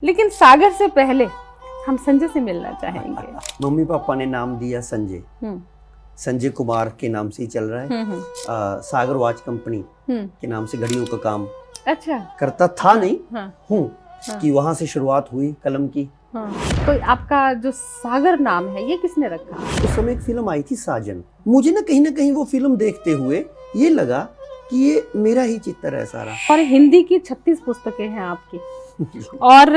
लेकिन सागर से पहले हम संजय से मिलना चाहेंगे। मम्मी पापा ने नाम दिया संजय, संजय कुमार के नाम से ही चल रहा है। सागर वॉच कंपनी के नाम से घड़ियों का काम अच्छा करता था, नहीं हूँ कि वहाँ से शुरुआत हुई कलम की। तो आपका जो सागर नाम है ये किसने रखा? उस समय एक फिल्म आई थी साजन, मुझे ना कहीं वो फिल्म देखते हुए ये लगा कि ये मेरा ही चित्र है सारा। और हिंदी की 36 पुस्तकें हैं आपकी और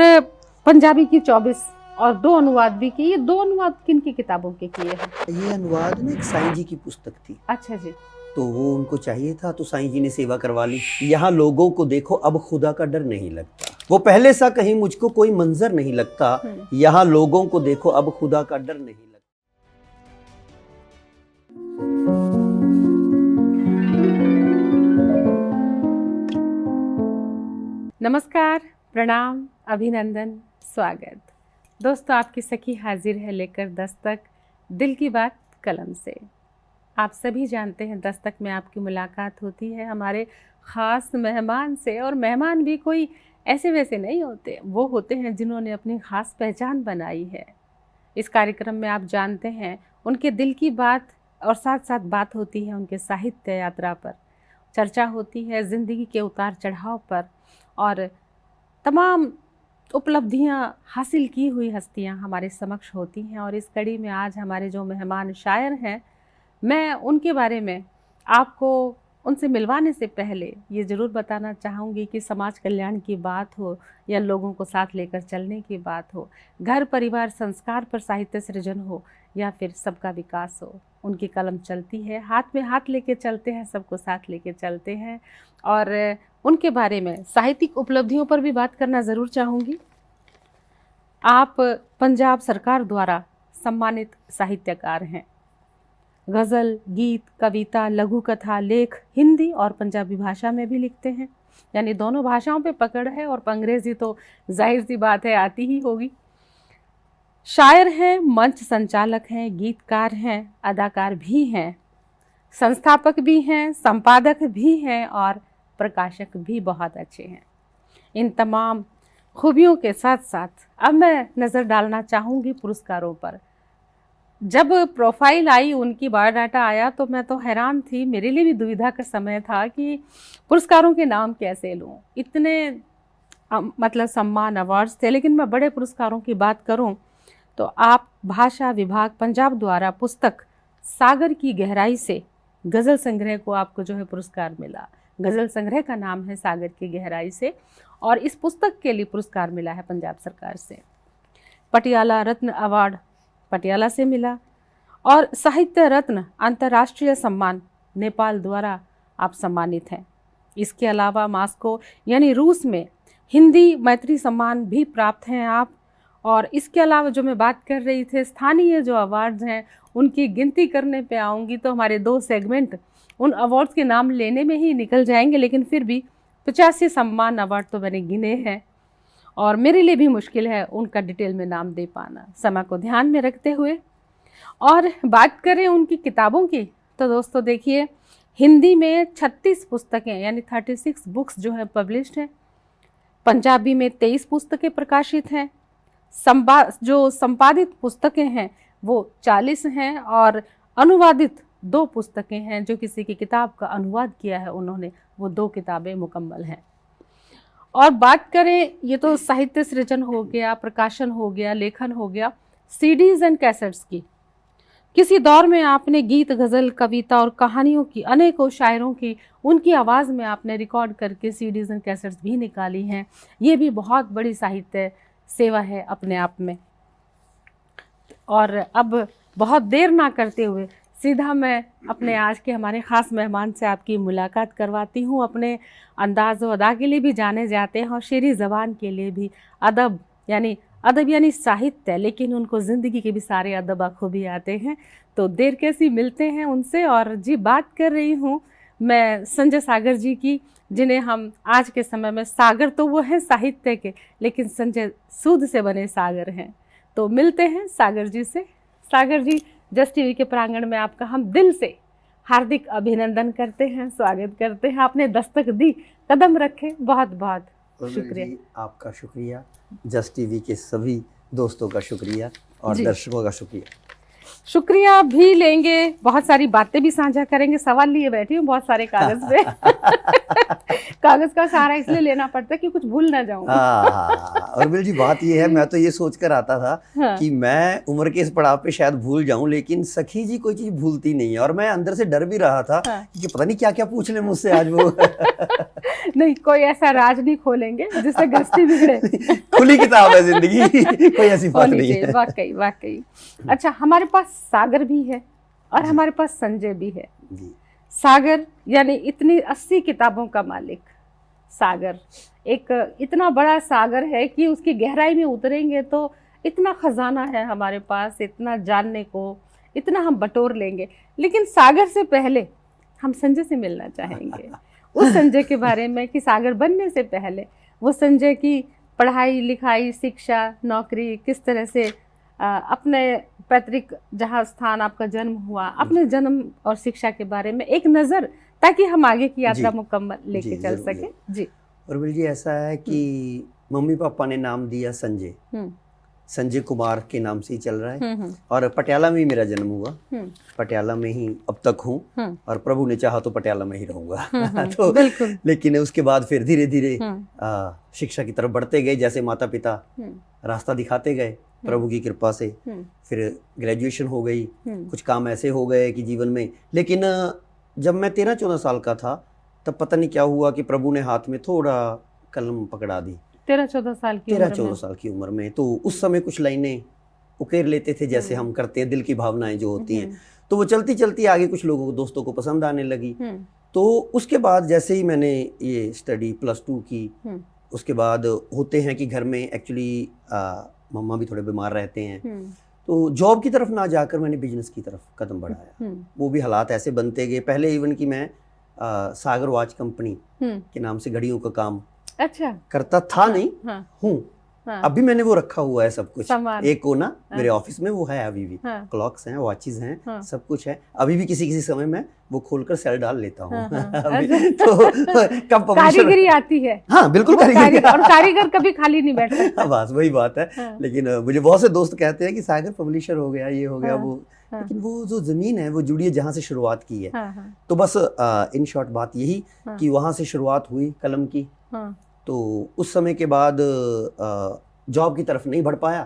पंजाबी की 24 और 2 अनुवाद भी किए। ये 2 अनुवाद किन की किताबों के किए हैं? ये अनुवाद ना एक साईं जी की पुस्तक थी। अच्छा जी। तो वो उनको चाहिए था तो साईं जी ने सेवा करवा ली। यहाँ लोगों को देखो अब खुदा का डर नहीं लगता, वो पहले सा कहीं मुझको कोई मंजर नहीं लगता। यहाँ लोगों को देखो अब खुदा का डर नहीं लगता। नमस्कार, प्रणाम, अभिनंदन, स्वागत। दोस्तों, आपकी सखी हाजिर है लेकर दस्तक, दिल की बात कलम से। आप सभी जानते हैं दस्तक में आपकी मुलाकात होती है हमारे ख़ास मेहमान से, और मेहमान भी कोई ऐसे वैसे नहीं होते, वो होते हैं जिन्होंने अपनी ख़ास पहचान बनाई है। इस कार्यक्रम में आप जानते हैं उनके दिल की बात और साथ साथ बात होती है उनके साहित्य यात्रा पर, चर्चा होती है ज़िंदगी के उतार चढ़ाव पर, और तमाम उपलब्धियां हासिल की हुई हस्तियां हमारे समक्ष होती हैं। और इस कड़ी में आज हमारे जो मेहमान शायर हैं, मैं उनके बारे में आपको उनसे मिलवाने से पहले ये ज़रूर बताना चाहूँगी कि समाज कल्याण की बात हो या लोगों को साथ लेकर चलने की बात हो, घर परिवार संस्कार पर साहित्य सृजन हो या फिर सबका विकास हो, उनकी कलम चलती है। हाथ में हाथ लेके चलते हैं, सबको साथ लेके चलते हैं। और उनके बारे में साहित्यिक उपलब्धियों पर भी बात करना ज़रूर चाहूँगी। आप पंजाब सरकार द्वारा सम्मानित साहित्यकार हैं। गज़ल, गीत, कविता, लघु कथा, लेख हिंदी और पंजाबी भाषा में भी लिखते हैं, यानी दोनों भाषाओं पे पकड़ है। और अंग्रेज़ी तो जाहिर सी बात है आती ही होगी। शायर हैं, मंच संचालक हैं, गीतकार हैं, अदाकार भी हैं, संस्थापक भी हैं, संपादक भी हैं और प्रकाशक भी बहुत अच्छे हैं। इन तमाम खूबियों के साथ साथ अब मैं नज़र डालना चाहूँगी पुरस्कारों पर। जब प्रोफाइल आई, उनकी बायोडाटा आया तो मैं तो हैरान थी, मेरे लिए भी दुविधा का समय था कि पुरस्कारों के नाम कैसे लूँ। इतने मतलब सम्मान, अवार्ड्स थे, लेकिन मैं बड़े पुरस्कारों की बात करूँ तो आप भाषा विभाग पंजाब द्वारा पुस्तक सागर की गहराई से गज़ल संग्रह को आपको जो है पुरस्कार मिला। गज़ल संग्रह का नाम है सागर की गहराई से, और इस पुस्तक के लिए पुरस्कार मिला है पंजाब सरकार से। पटियाला रत्न अवार्ड पटियाला से मिला, और साहित्य रत्न अंतर्राष्ट्रीय सम्मान नेपाल द्वारा आप सम्मानित हैं। इसके अलावा मास्को यानी रूस में हिंदी मैत्री सम्मान भी प्राप्त हैं आप। और इसके अलावा जो मैं बात कर रही थी स्थानीय जो अवार्ड्स हैं, उनकी गिनती करने पे आऊँगी तो हमारे 2 सेगमेंट उन अवार्ड्स के नाम लेने में ही निकल जाएंगे, लेकिन फिर भी 85 सम्मान अवार्ड तो मैंने गिने हैं और मेरे लिए भी मुश्किल है उनका डिटेल में नाम दे पाना, समय को ध्यान में रखते हुए। और बात करें उनकी किताबों की तो दोस्तों देखिए, हिंदी में 36 पुस्तकें यानी 36 बुक्स जो है पब्लिश्ड हैं। पंजाबी में 23 पुस्तकें प्रकाशित हैं। जो संपादित पुस्तकें हैं वो 40 हैं, और अनुवादित 2 पुस्तकें हैं। जो किसी की किताब का अनुवाद किया है उन्होंने, वो 2 किताबें मुकम्मल हैं। और बात करें, ये तो साहित्य सृजन हो गया, प्रकाशन हो गया, लेखन हो गया, सीडीज़ एंड कैसेट्स की। किसी दौर में आपने गीत, गज़ल, कविता और कहानियों की, अनेकों शायरों की, उनकी आवाज़ में आपने रिकॉर्ड करके सीडीज़ एंड कैसेट्स भी निकाली हैं। ये भी बहुत बड़ी साहित्य सेवा है अपने आप में। और अब बहुत देर ना करते हुए सीधा मैं अपने आज के हमारे ख़ास मेहमान से आपकी मुलाकात करवाती हूँ। अपने अंदाज़ व अदा के लिए भी जाने जाते हैं और शेरी ज़बान के लिए भी। अदब यानी साहित्य, लेकिन उनको ज़िंदगी के भी सारे अदब खूबी आते हैं। तो देर कैसी, मिलते हैं उनसे। और जी, बात कर रही हूँ मैं संजय सागर जी की, जिन्हें हम आज के समय में, सागर तो वो हैं साहित्य के, लेकिन संजय सूद से बने सागर हैं। तो मिलते हैं सागर जी से। सागर जी, जस्ट टीवी के प्रांगण में आपका हम दिल से हार्दिक अभिनंदन करते हैं, स्वागत करते हैं। आपने दस्तक दी, कदम रखे, बहुत बहुत शुक्रिया। जी, आपका शुक्रिया, जस्ट टीवी के सभी दोस्तों का शुक्रिया और जी। दर्शकों का शुक्रिया। शुक्रिया भी लेंगे, बहुत सारी बातें भी साझा करेंगे। सवाल लिए बैठी हूँ बहुत सारे कागज पे कागज का सहारा इसलिए लेना पड़ता है कि कुछ भूल ना जाऊं। और बिल जी बात ये है, मैं तो ये सोच कर आता था हाँ। कि मैं उम्र के इस पड़ाव पे शायद भूल जाऊं, लेकिन सखी जी कोई चीज भूलती नहीं है और मैं अंदर से डर भी रहा था हाँ। कि पता नहीं क्या क्या पूछ ले मुझसे आज वो। नहीं, कोई ऐसा राज नहीं खोलेंगे जिससे गृहस्थी बिगड़े। खुली किताब है जिंदगी, कोई ऐसी बात होनी नहीं चाहिए, है। वाकई वाकई। अच्छा, हमारे पास सागर भी है और हमारे पास संजय भी है। जी सागर यानी इतनी 80 किताबों का मालिक सागर, एक इतना बड़ा सागर है कि उसकी गहराई में उतरेंगे तो इतना खजाना है हमारे पास, इतना जानने को, इतना हम बटोर लेंगे। लेकिन सागर से पहले हम संजय से मिलना चाहेंगे, उस संजय के बारे में कि सागर बनने से पहले वो संजय की पढ़ाई लिखाई, शिक्षा, नौकरी, किस तरह से अपने पैतृक जहाँ स्थान आपका जन्म हुआ, अपने जन्म और शिक्षा के बारे में एक नज़र, ताकि हम आगे की यात्रा मुकम्मल लेके चल सके। जी। और बिल जी ऐसा है कि मम्मी पापा ने नाम दिया संजय, संजय कुमार के नाम से ही चल रहा है और पटियाला में ही मेरा जन्म हुआ, पटियाला में ही अब तक हूँ और प्रभु ने चाहा तो पटियाला में ही रहूंगा। तो बिल्कुल। लेकिन उसके बाद फिर धीरे धीरे शिक्षा की तरफ बढ़ते गए, जैसे माता पिता रास्ता दिखाते गए प्रभु की कृपा से। फिर ग्रेजुएशन हो गई, कुछ काम ऐसे हो गए कि जीवन में, लेकिन जब मैं 13-14 साल का था तब पता नहीं क्या हुआ कि प्रभु ने हाथ में थोड़ा कलम पकड़ा दी। 13-14 साल की 13-14 साल की उम्र में तो उस समय कुछ लाइनें उकेर लेते थे, जैसे हम करते हैं, दिल की भावनाएं जो होती हैं, तो वो चलती चलती आगे कुछ लोगों को, दोस्तों को पसंद आने लगी। तो उसके बाद जैसे ही मैंने ये स्टडी +2 की, उसके बाद होते हैं कि घर में एक्चुअली मम्मा भी थोड़े बीमार रहते हैं, तो जॉब की तरफ ना जाकर मैंने बिजनेस की तरफ कदम बढ़ाया। वो भी हालात ऐसे बनते गए, पहले इवन कि मैं सागर वॉच कंपनी के नाम से घड़ियों का काम करता था, नहीं हूँ। अभी मैंने वो रखा हुआ है सब कुछ, एक कोना मेरे ऑफिस में वो है, अभी भी क्लॉक्स हैं, वॉचेस हैं, सब कुछ है। अभी भी किसी किसी समय मैं वो खोलकर सेल डाल लेता हूँ। तो कब कारीगरी आती है। हाँ बिल्कुल, कारीगरी, और कारीगर कभी खाली नहीं बैठ सकता। बस वही बात है। लेकिन मुझे बहुत से दोस्त कहते हैं कि सागर पब्लिशर हो गया, ये हो गया, वो, लेकिन वो जो जमीन है वो जुड़ी है जहाँ से शुरुआत की है। तो बस इन शॉर्ट बात यही कि वहाँ से शुरुआत हुई कलम की। तो उस समय के बाद जॉब की तरफ नहीं बढ़ पाया,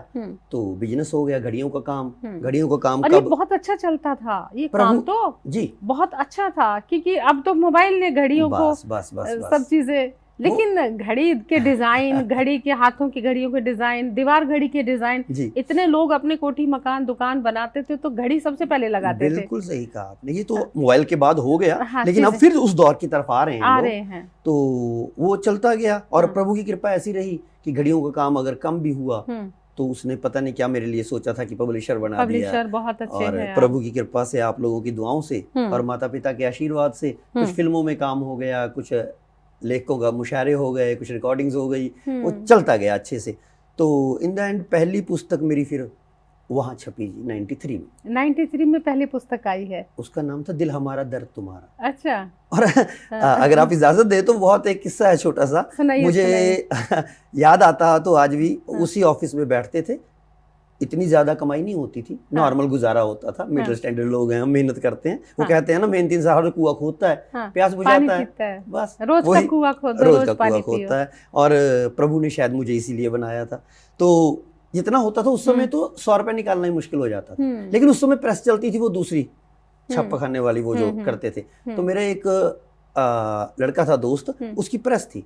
तो बिजनेस हो गया, घड़ियों का काम। घड़ियों का काम कब बहुत अच्छा चलता था ये काम, तो जी बहुत अच्छा था, क्योंकि अब तो मोबाइल ने घड़ियों को सब चीजें, लेकिन घड़ी के डिजाइन, घड़ी के हाथों की घड़ियों के डिजाइन, दीवार घड़ी के डिजाइन, इतने लोग अपने कोठी मकान दुकान बनाते थे तो घड़ी सबसे पहले लगाते थे। बिल्कुल सही कहा आपने, ये तो मोबाइल के बाद हो गया, लेकिन अब फिर उस दौर की तरफ आ रहे हैं। तो वो चलता गया और प्रभु की कृपा ऐसी रही कि घड़ियों का काम अगर कम भी हुआ तो उसने पता नहीं क्या मेरे लिए सोचा था कि पब्लिशर बना दिया। बहुत अच्छे और हैं प्रभु की कृपा से, आप लोगों की दुआओं से और माता पिता के आशीर्वाद से कुछ फिल्मों में काम हो गया, कुछ लेखकों का मुशायरे हो गए, कुछ रिकॉर्डिंग्स हो गई, वो चलता गया अच्छे से। तो इन द एंड पहली पुस्तक मेरी फिर वहाँ छपी जी 93 में। 93 में पहली पुस्तक आई है, उसका नाम था दिल हमारा दर्द तुम्हारा। अच्छा। और अगर आप इजाजत दे तो बहुत एक किस्सा है छोटा सा, मुझे याद आता तो आज भी। उसी ऑफिस में बैठते थे, इतनी ज्यादा कमाई नहीं होती थी, नॉर्मल गुजारा होता था, मिडिल स्टैंडर्ड लोग हैं, हम मेहनत करते हैं। वो कहते हैं ना, मेहनत इंसान कुआं खोदता है, प्यास बुझाता है, बस रोज का कुआं खोदता है। और प्रभु ने शायद मुझे इसीलिए बनाया था। तो जितना होता था उस समय तो 100 रुपए निकालना ही मुश्किल हो जाता था, लेकिन उस समय प्रेस चलती थी, वो दूसरी छापा खाने वाली, वो जो करते थे। तो मेरा एक लड़का था दोस्त, उसकी प्रेस थी,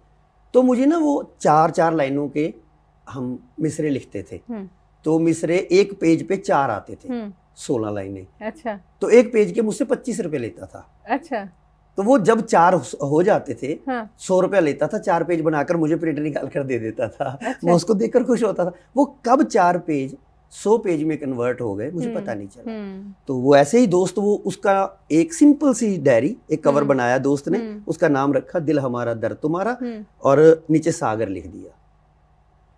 तो मुझे ना वो 4-4 लाइनों के हम मिसरे लिखते थे, तो मिसरे एक पेज पे 4 आते थे, 16 लाइनें। अच्छा। तो एक पेज के मुझसे 25 रुपए लेता था। अच्छा। तो वो जब 4 हो जाते थे, 100 रुपया लेता था, 4 पेज बनाकर मुझे प्रिंट निकाल कर दे देता था। अच्छा। मैं उसको देखकर खुश होता था। वो कब 4 पेज 100 पेज में कन्वर्ट हो गए मुझे पता नहीं चला। तो वो ऐसे ही दोस्त, वो उसका एक सिंपल सी डायरी, एक कवर बनाया दोस्त ने, उसका नाम रखा दिल हमारा दर्द तुम्हारा, और नीचे सागर लिख दिया।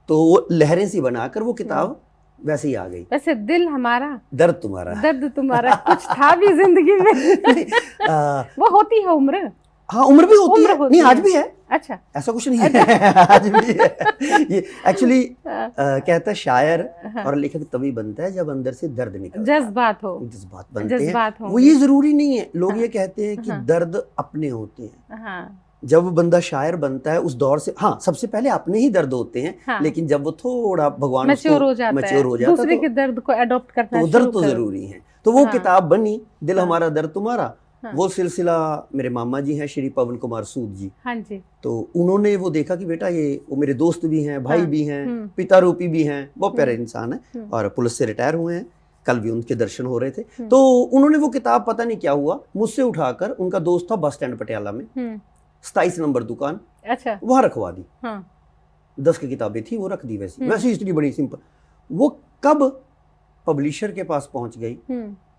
तो वो लहरें सी बनाकर वो किताब वैसे ही आ गई। वैसे दिल हमारा दर्द तुम्हारा, दर्द तुम्हारा कुछ था भी जिंदगी में। वो होती है उम्र, हाँ उम्र भी होती है, नहीं आज भी है, अच्छा ऐसा कुछ नहीं है आज भी है। ये एक्चुअली कहता है शायर और लेखक तभी बनता है जब अंदर से दर्द निकलता है, जज्बात हो, जज्बात बनते हैं। जज्बात वो ये जरूरी नहीं है, लोग हाँ, ये कहते हैं कि हाँ, दर्द अपने होते हैं। हाँ, जब बंदा शायर बनता है उस दौर से, हाँ सबसे पहले अपने ही दर्द होते हैं, हाँ, लेकिन जब वो थोड़ा भगवान मैच्योर उसको हो जाता मैच्योर है, हो जाता दूसरे के दर्द को अडॉप्ट करना तो शुरू दर्द तो कर। जरूरी है। तो वो हाँ, किताब बनी दिल हाँ, हमारा दर्द तुम्हारा। हाँ, वो सिलसिला मेरे मामा जी हैं श्री पवन कुमार सूद जी, हाँ जी, तो उन्होंने वो देखा कि बेटा ये वो मेरे दोस्त भी हैं, भाई हाँ, भी हैं, पिता रूपी भी हैं, बहुत प्यारे इंसान है हम्म, और पुलिस से रिटायर हुए हैं, कल भी उनके दर्शन हो रहे थे। तो उन्होंने वो किताब पता नहीं क्या हुआ मुझसे उठाकर, उनका दोस्त था बस स्टैंड पटियाला में 27 नंबर दुकान, अच्छा, वहां रखवा दी। हाँ, 10 की किताबें थी, वो रख दी वैसी वैसी हिस्ट्री बड़ी सिंपल। वो कब पब्लिशर के पास पहुंच गई,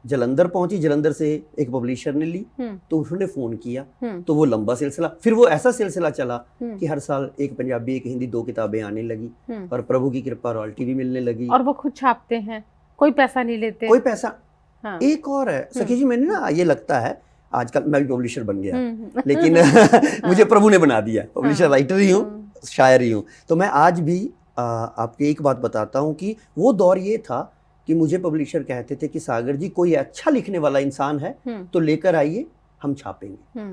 जलंधर पहुंची, जलंधर से एक पब्लिशर ने ली, तो उन्होंने फोन किया, तो वो लंबा सिलसिला, फिर वो ऐसा सिलसिला चला कि हर साल एक पंजाबी एक हिंदी 2 किताबें आने लगी और प्रभु की कृपा रॉयल्टी भी मिलने लगी। और वो खुद छापते हैं, कोई पैसा नहीं लेते, कोई पैसा। हाँ, एक और है सखी जी, मैंने ना ये लगता है आजकल मैं भी पब्लिशर बन गया, लेकिन मुझे प्रभु ने बना दिया, पब्लिशर राइटर ही हूँ, शायर ही हूँ। तो मैं आज भी आपको एक बात बताता हूँ कि वो दौर ये था कि मुझे पब्लिशर कहते थे कि सागर जी कोई अच्छा लिखने वाला इंसान है तो लेकर आइए, हम छापेंगे,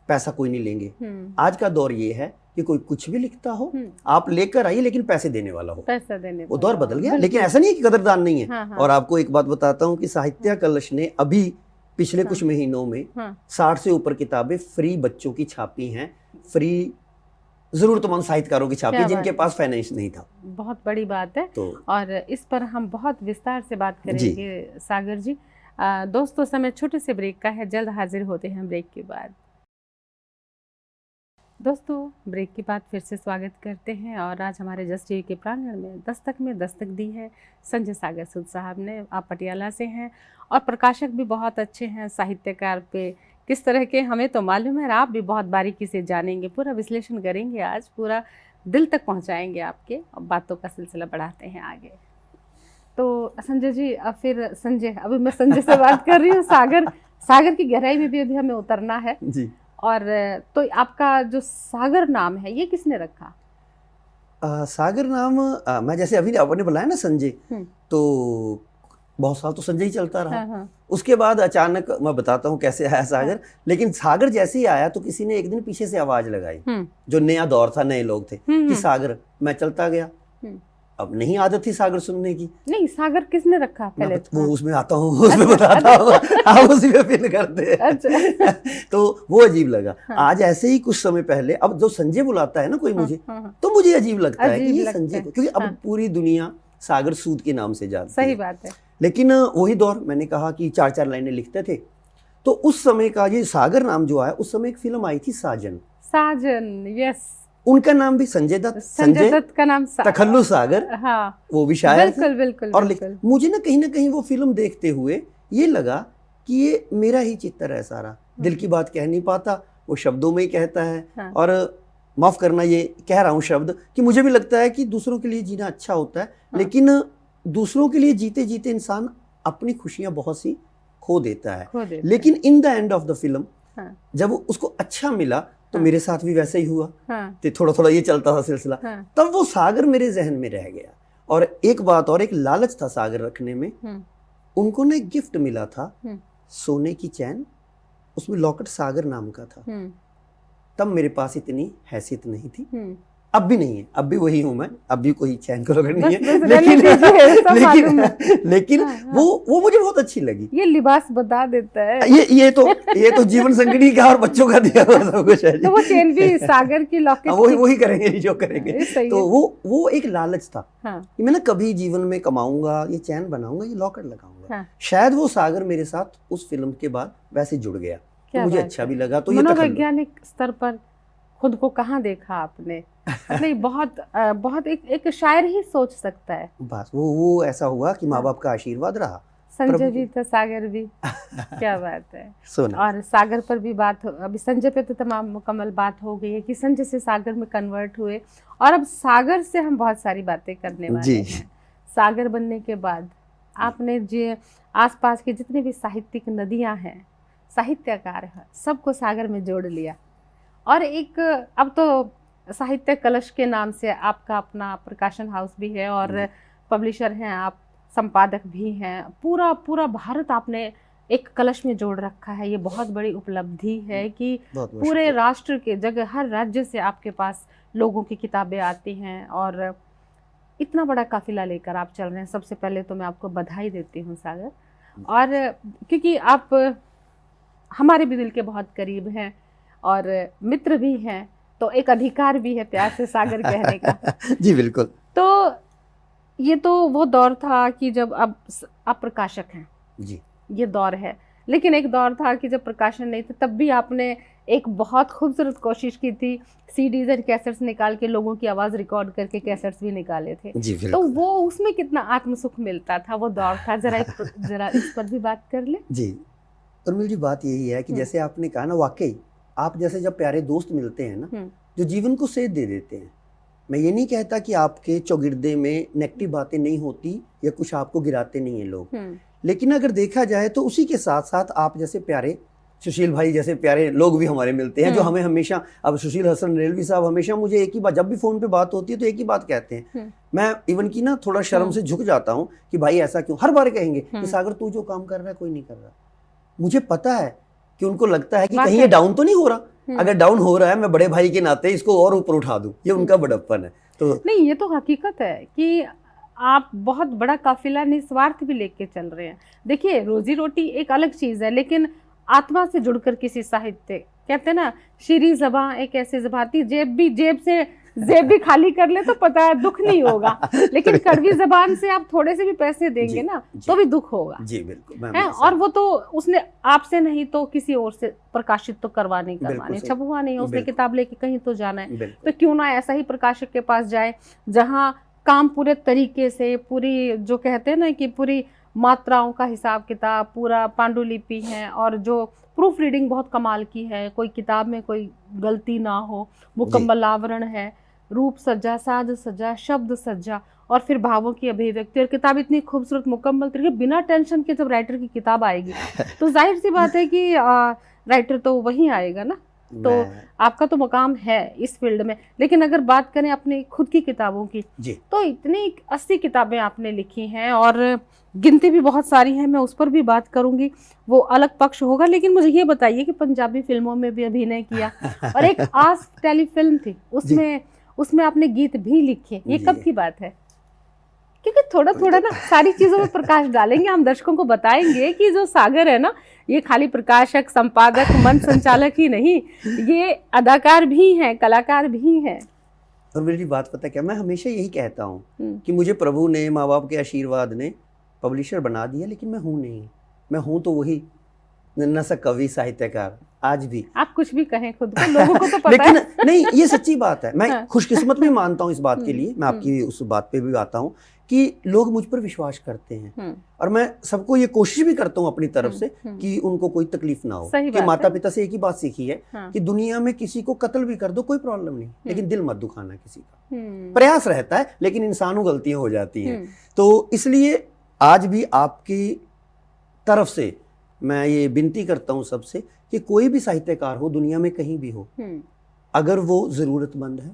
पैसा कोई नहीं लेंगे। आज का दौर ये है कि कोई कुछ भी लिखता हो, आप लेकर आइए, लेकिन पैसे देने वाला हो, पैसा देने वो दौर बदल गया। लेकिन ऐसा नहीं है कि कदरदान नहीं है। हाँ, और आपको एक बात बताता हूँ कि साहित्य कलश ने अभी पिछले कुछ महीनों में 60 से ऊपर किताबें फ्री बच्चों की छापी हैं, फ्री जरूरतमंद साहित्यकारों की छापी जिनके पास फाइनेंस नहीं था। बहुत बड़ी बात है। तो और इस पर हम बहुत विस्तार से बात करेंगे सागर जी। दोस्तों समय छोटे से ब्रेक का है, जल्द हाजिर होते हैं ब्रेक के बाद। दोस्तों ब्रेक के बाद फिर से स्वागत करते हैं और आज हमारे जस्ट टीवी के प्रांगण में दस्तक दी है संजय सागर सूद साहब ने। आप पटियाला से हैं और प्रकाशक भी बहुत अच्छे हैं, साहित्यकार पे किस तरह के हमें तो मालूम है, आप भी बहुत बारीकी से जानेंगे, पूरा विश्लेषण करेंगे, आज पूरा दिल तक पहुंचाएंगे आपके और बातों का सिलसिला बढ़ाते हैं आगे। तो संजय जी अभी मैं संजय से बात कर रही हूँ, सागर की गहराई में भी अभी हमें उतरना है जी। और तो आपका जो सागर नाम है ये किसने रखा? सागर नाम मैं जैसे अभी आपने बुलाया ना संजय, तो बहुत साल तो संजय ही चलता रहा। हाँ। उसके बाद अचानक मैं बताता हूँ कैसे आया सागर। लेकिन सागर जैसे ही आया तो किसी ने एक दिन पीछे से आवाज लगाई, जो नया दौर था, नए लोग थे, कि सागर। मैं चलता गया, अब नहीं आदत थी सागर सुनने की। नहीं, सागर किसने रखा पहले? वो उसमें आता हूँ, उसमें बताता हूँ, आप उसी पे पिन करते हैं। अच्छा। तो वो अजीब लगा। आज ऐसे ही कुछ समय पहले, अब जो संजय बुलाता है ना कोई मुझे, तो मुझे अजीब लगता है कि ये संजय, क्योंकि अब पूरी दुनिया सागर सूद के नाम से जानती है। सही बात है। लेकिन वही दौर, मैंने कहा कि 4-4 लाइनें लिखते थे, तो उस समय का ये सागर नाम जो है, उस समय एक फिल्म आई थी साजन, यस, उनका नाम भी संजय दत्त का नाम तखल्लुस सागर, हाँ, वो भी शायर बिल्कुल। और मुझे ना कहीं वो फिल्म देखते हुए ये लगा कि ये मेरा ही चित्र है सारा, दिल की बात कह नहीं पाता, वो शब्दों में ही कहता है। हाँ। और माफ करना ये कह रहा हूँ शब्द कि मुझे भी लगता है कि दूसरों के लिए जीना अच्छा होता है, लेकिन दूसरों के लिए जीते जीते इंसान अपनी खुशियां बहुत सी खो देता है। लेकिन in the end of the film जब उसको अच्छा मिला तो मेरे साथ भी वैसा ही हुआ। तो थोड़ा थोड़ा ये चलता था सिलसिला। तब वो सागर मेरे जहन में रह गया। और एक बात और, एक लालच था सागर रखने में। उनको ना एक गिफ्ट मिला था, सोने की चैन, उसमें लॉकेट सागर नाम का था। तब मेरे पास इतनी हैसियत नहीं थी, अब भी नहीं है, अब भी वही हूं मैं, अब भी कोई चैन को लॉकेट नहीं है, लेकिन वो मुझे बहुत अच्छी लगी। ये लिबास बता देता है, ये तो जीवन संगिनी का और बच्चों का दिया हुआ सब कुछ है। तो वो चैन भी सागर की लॉकेट, वही करेंगे जो करेंगे। तो वो एक लालच था कि मैं ना कभी जीवन में कमाऊंगा, ये चैन बनाऊंगा, ये लॉकेट लगाऊंगा। शायद वो सागर मेरे साथ उस फिल्म के बाद वैसे जुड़ गया, तो मुझे अच्छा भी लगा। तो ये मनोवैज्ञानिक स्तर पर खुद को कहाँ देखा आपने? नहीं, बहुत एक शायर ही सोच सकता है। बस वो ऐसा हुआ कि माँ बाप का आशीर्वाद रहा। संजय भी तो सागर भी क्या बात है। और सागर पर भी बात, अभी संजय पे तो तमाम मुकम्मल बात हो गई है कि संजय से सागर में कन्वर्ट हुए, और अब सागर से हम बहुत सारी बातें करने वाले हैं। सागर बनने के बाद आपने जो आसपास की जितनी भी साहित्यिक नदियां हैं, साहित्यकार है, सबको सागर में जोड़ लिया। और एक अब तो साहित्य कलश के नाम से आपका अपना प्रकाशन हाउस भी है और पब्लिशर हैं आप, संपादक भी हैं। पूरा पूरा भारत आपने एक कलश में जोड़ रखा है। ये बहुत बड़ी उपलब्धि है कि पूरे राष्ट्र के जगह, हर राज्य से आपके पास लोगों की किताबें आती हैं और इतना बड़ा काफिला लेकर आप चल रहे हैं। सबसे पहले तो मैं आपको बधाई देती हूँ सागर, और क्योंकि आप हमारे भी दिल के बहुत करीब हैं और मित्र भी हैं, तो एक अधिकार भी है प्यार से सागर कहने का। जी बिल्कुल। तो ये तो वो दौर था कि जब आप प्रकाशक हैं जी, ये दौर है। लेकिन एक दौर था कि जब प्रकाशन नहीं था, तब भी आपने एक बहुत खूबसूरत कोशिश की थी, सीडीज और कैसेट्स निकाल के लोगों की आवाज़ रिकॉर्ड करके कैसेट्स भी निकाले थे। जी तो वो उसमें कितना आत्मसुख मिलता था, वो दौर था। जरा इस पर भी बात कर ले। जी, और मेरी बात यही है कि जैसे आपने कहा ना, वाकई आप जैसे जब प्यारे दोस्त मिलते हैं ना, जो जीवन को सेध दे देते हैं। मैं ये नहीं कहता कि आपके चौगिर्दे में नेगेटिव बातें नहीं होती या कुछ आपको गिराते नहीं हैं लोग, लेकिन अगर देखा जाए तो उसी के साथ साथ आप जैसे प्यारे सुशील भाई जैसे प्यारे लोग भी हमारे मिलते हैं, जो हमें हमेशा, अब सुशील हसन रेलवी साहब हमेशा मुझे एक ही बात, जब भी फोन पे बात होती है तो एक ही बात कहते हैं। मैं इवन की ना थोड़ा शर्म से झुक जाता हूँ कि भाई ऐसा क्यों, हर बार कहेंगे कि सागर तू जो काम कर रहा है कोई नहीं कर रहा। मुझे पता है कि उनको लगता है कि कहीं ये डाउन तो नहीं हो रहा। अगर डाउन हो रहा है, मैं बड़े भाई के नाते इसको और ऊपर उठा दूं, ये उनका बड़प्पन है। तो नहीं, ये तो हकीकत है कि आप बहुत बड़ा काफिला निस्वार्थ भी लेके चल रहे हैं। देखिए, रोजी रोटी एक अलग चीज है, लेकिन आत्मा से जुड़कर किसी साहित्य, कहते हैं ना, शीरी ज़बां एक ऐसी ज़बां थी, जेब भी खाली कर ले तो पता है दुख नहीं होगा, लेकिन कड़वी जबान से आप थोड़े से भी पैसे देंगे ना तो भी दुख होगा। जी बिल्कुल है। और वो तो उसने आपसे नहीं तो किसी और से प्रकाशित तो करवानी, छपवा नहीं, उसने किताब लेके कहीं तो जाना है, तो क्यों ना ऐसा ही प्रकाशक के पास जाए जहाँ काम पूरे तरीके से, पूरी जो कहते हैं ना कि पूरी मात्राओं का हिसाब किताब, पूरा पांडुलिपि है और जो प्रूफ रीडिंग बहुत कमाल की है, कोई किताब में कोई गलती ना हो, मुकम्मल आवरण है, रूप सज्जा, साज सज्जा, शब्द सज्जा और फिर भावों की अभिव्यक्ति, और किताब इतनी खूबसूरत मुकम्मल तरीके, बिना टेंशन के जब राइटर की किताब आएगी तो जाहिर सी बात है कि राइटर तो वही आएगा ना। तो आपका तो मुकाम है इस फील्ड में। लेकिन अगर बात करें अपनी खुद की किताबों की, तो इतनी 80 किताबें आपने लिखी हैं और गिनती भी बहुत सारी हैं, मैं उस पर भी बात करूंगी, वो अलग पक्ष होगा। लेकिन मुझे ये बताइए कि पंजाबी फिल्मों में भी अभिनय किया और एक आस्क टेलीफिल्म थी, उसमें आपने गीत भी लिखे, ये कब की बात है? क्योंकि थोड़ा थोड़ा ना सारी चीजों में प्रकाश डालेंगे, हम दर्शकों को बताएंगे कि जो सागर है ना, ये खाली प्रकाशक, संपादक, मंच संचालक ही नहीं, ये अदाकार भी हैं, कलाकार भी हैं। और मेरी बात पता क्या, मैं हमेशा यही कहता हूँ कि मुझे प्रभु ने, माँ बाप के आशीर्वाद ने पब्लिशर बना दिया, लेकिन मैं हूँ नहीं। मैं हूँ तो वही नन्हा सा कवि, साहित्यकार। आज भी आप कुछ भी कहें खुद को, लोगों को तो पता लेकिन है। नहीं, ये सच्ची बात है। मैं खुशकिस्मत भी मानता हूँ इस बात के लिए। मैं आपकी उस बात पे भी आता हूँ कि लोग मुझ पर विश्वास करते हैं, और मैं सबको ये कोशिश भी करता हूँ अपनी तरफ से कि उनको कोई तकलीफ ना हो। कि माता पिता से एक ही बात सीखी है कि दुनिया में किसी को कत्ल भी कर दो कोई प्रॉब्लम नहीं, लेकिन दिल मत दुखाना किसी का। प्रयास रहता है, लेकिन इंसानों गलतियां हो जाती हैं। तो इसलिए आज भी आपकी तरफ से मैं ये विनती करता हूँ सबसे कि कोई भी साहित्यकार हो दुनिया में कहीं भी हो, अगर वो जरूरतमंद है,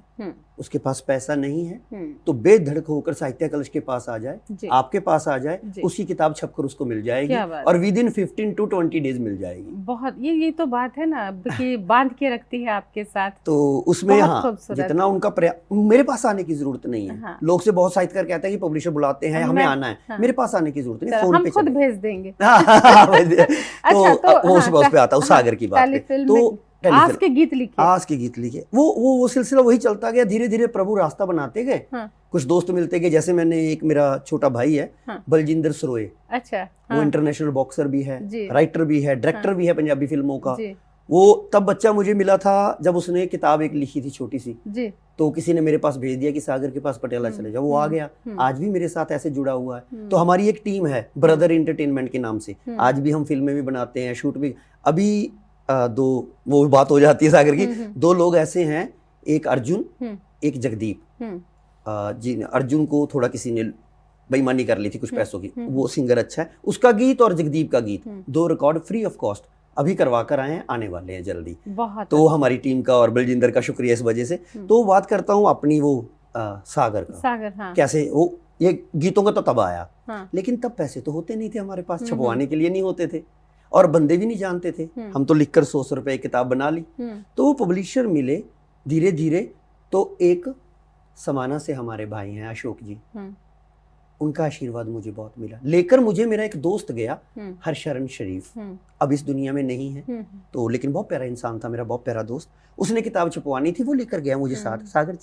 उसके पास पैसा नहीं है, तो बेधड़क होकर साहित्य कलश के पास आ जाए, आपके पास आ जाए, उसकी किताब छपकर उसको मिल जाएगी और विद इन 15 to 20 डेज मिल जाएगी। बहुत ये तो बात है ना कि बांध के रखती है आपके साथ। तो उसमें हाँ, जितना उनका मेरे पास आने की जरूरत नहीं है। लोग से बहुत साहित्यकार कहते हैं कि पब्लिशर बुलाते हैं, हमें आना है, मेरे पास आने की जरूरत नहीं, फोन पे खुद भेज देंगे। तो उस पे आता है सागर की बात। तो आस के गीत लिखे, वो सिलसिला वही चलता गया। धीरे धीरे प्रभु रास्ता बनाते गए। कुछ दोस्त मिलते गए, जैसे मैंने एक, मेरा छोटा भाई है बलजिंदर सरोए, अच्छा, वो इंटरनेशनल बॉक्सर भी है, राइटर भी है, डायरेक्टर भी है पंजाबी फिल्मों का। वो तब बच्चा मुझे मिला था जब उसने किताब एक लिखी थी छोटी सी, तो किसी ने मेरे पास भेज दिया कि सागर के पास पटियाला चले जाओ। वो आ गया, आज भी मेरे साथ ऐसे जुड़ा हुआ है। तो हमारी एक टीम है ब्रदर एंटरटेनमेंट के नाम से, आज भी हम फिल्में भी बनाते हैं, शूट भी। अभी दो वो बात हो जाती है सागर की, दो लोग ऐसे हैं, एक अर्जुन, एक जगदीप। जी, अर्जुन को थोड़ा किसी ने बेईमानी कर ली थी कुछ पैसों की, वो सिंगर अच्छा है, उसका गीत और जगदीप का गीत, दो रिकॉर्ड फ्री ऑफ कॉस्ट अभी करवा कर आए हैं, आने वाले हैं जल्दी। बहुत तो हमारी टीम का और बलजिंदर का शुक्रिया इस वजह से। तो बात करता हूँ अपनी वो सागर का। सागर, हाँ। कैसे वो ये गीतों का तो तब आया, हाँ। लेकिन तब पैसे तो होते नहीं थे हमारे पास, छपवाने के लिए नहीं होते थे और बंदे भी नहीं जानते थे। हम तो लिखकर 100 रुपए किताब बना ली। तो वो पब्लिशर मिले धीरे धीरे। तो एक समाना से हमारे भाई हैं अशोक जी, उनका आशीर्वाद मुझे बहुत मिला। लेकर मुझे मेरा एक दोस्त गया, हरशरण शरीफ, अब इस दुनिया में नहीं है तो, लेकिन बहुत प्यारा इंसान था मेरा, बहुत प्यारा दोस्त। उसने किताब छपवानी थी, वो लेकर गया मुझे साथ। सागर,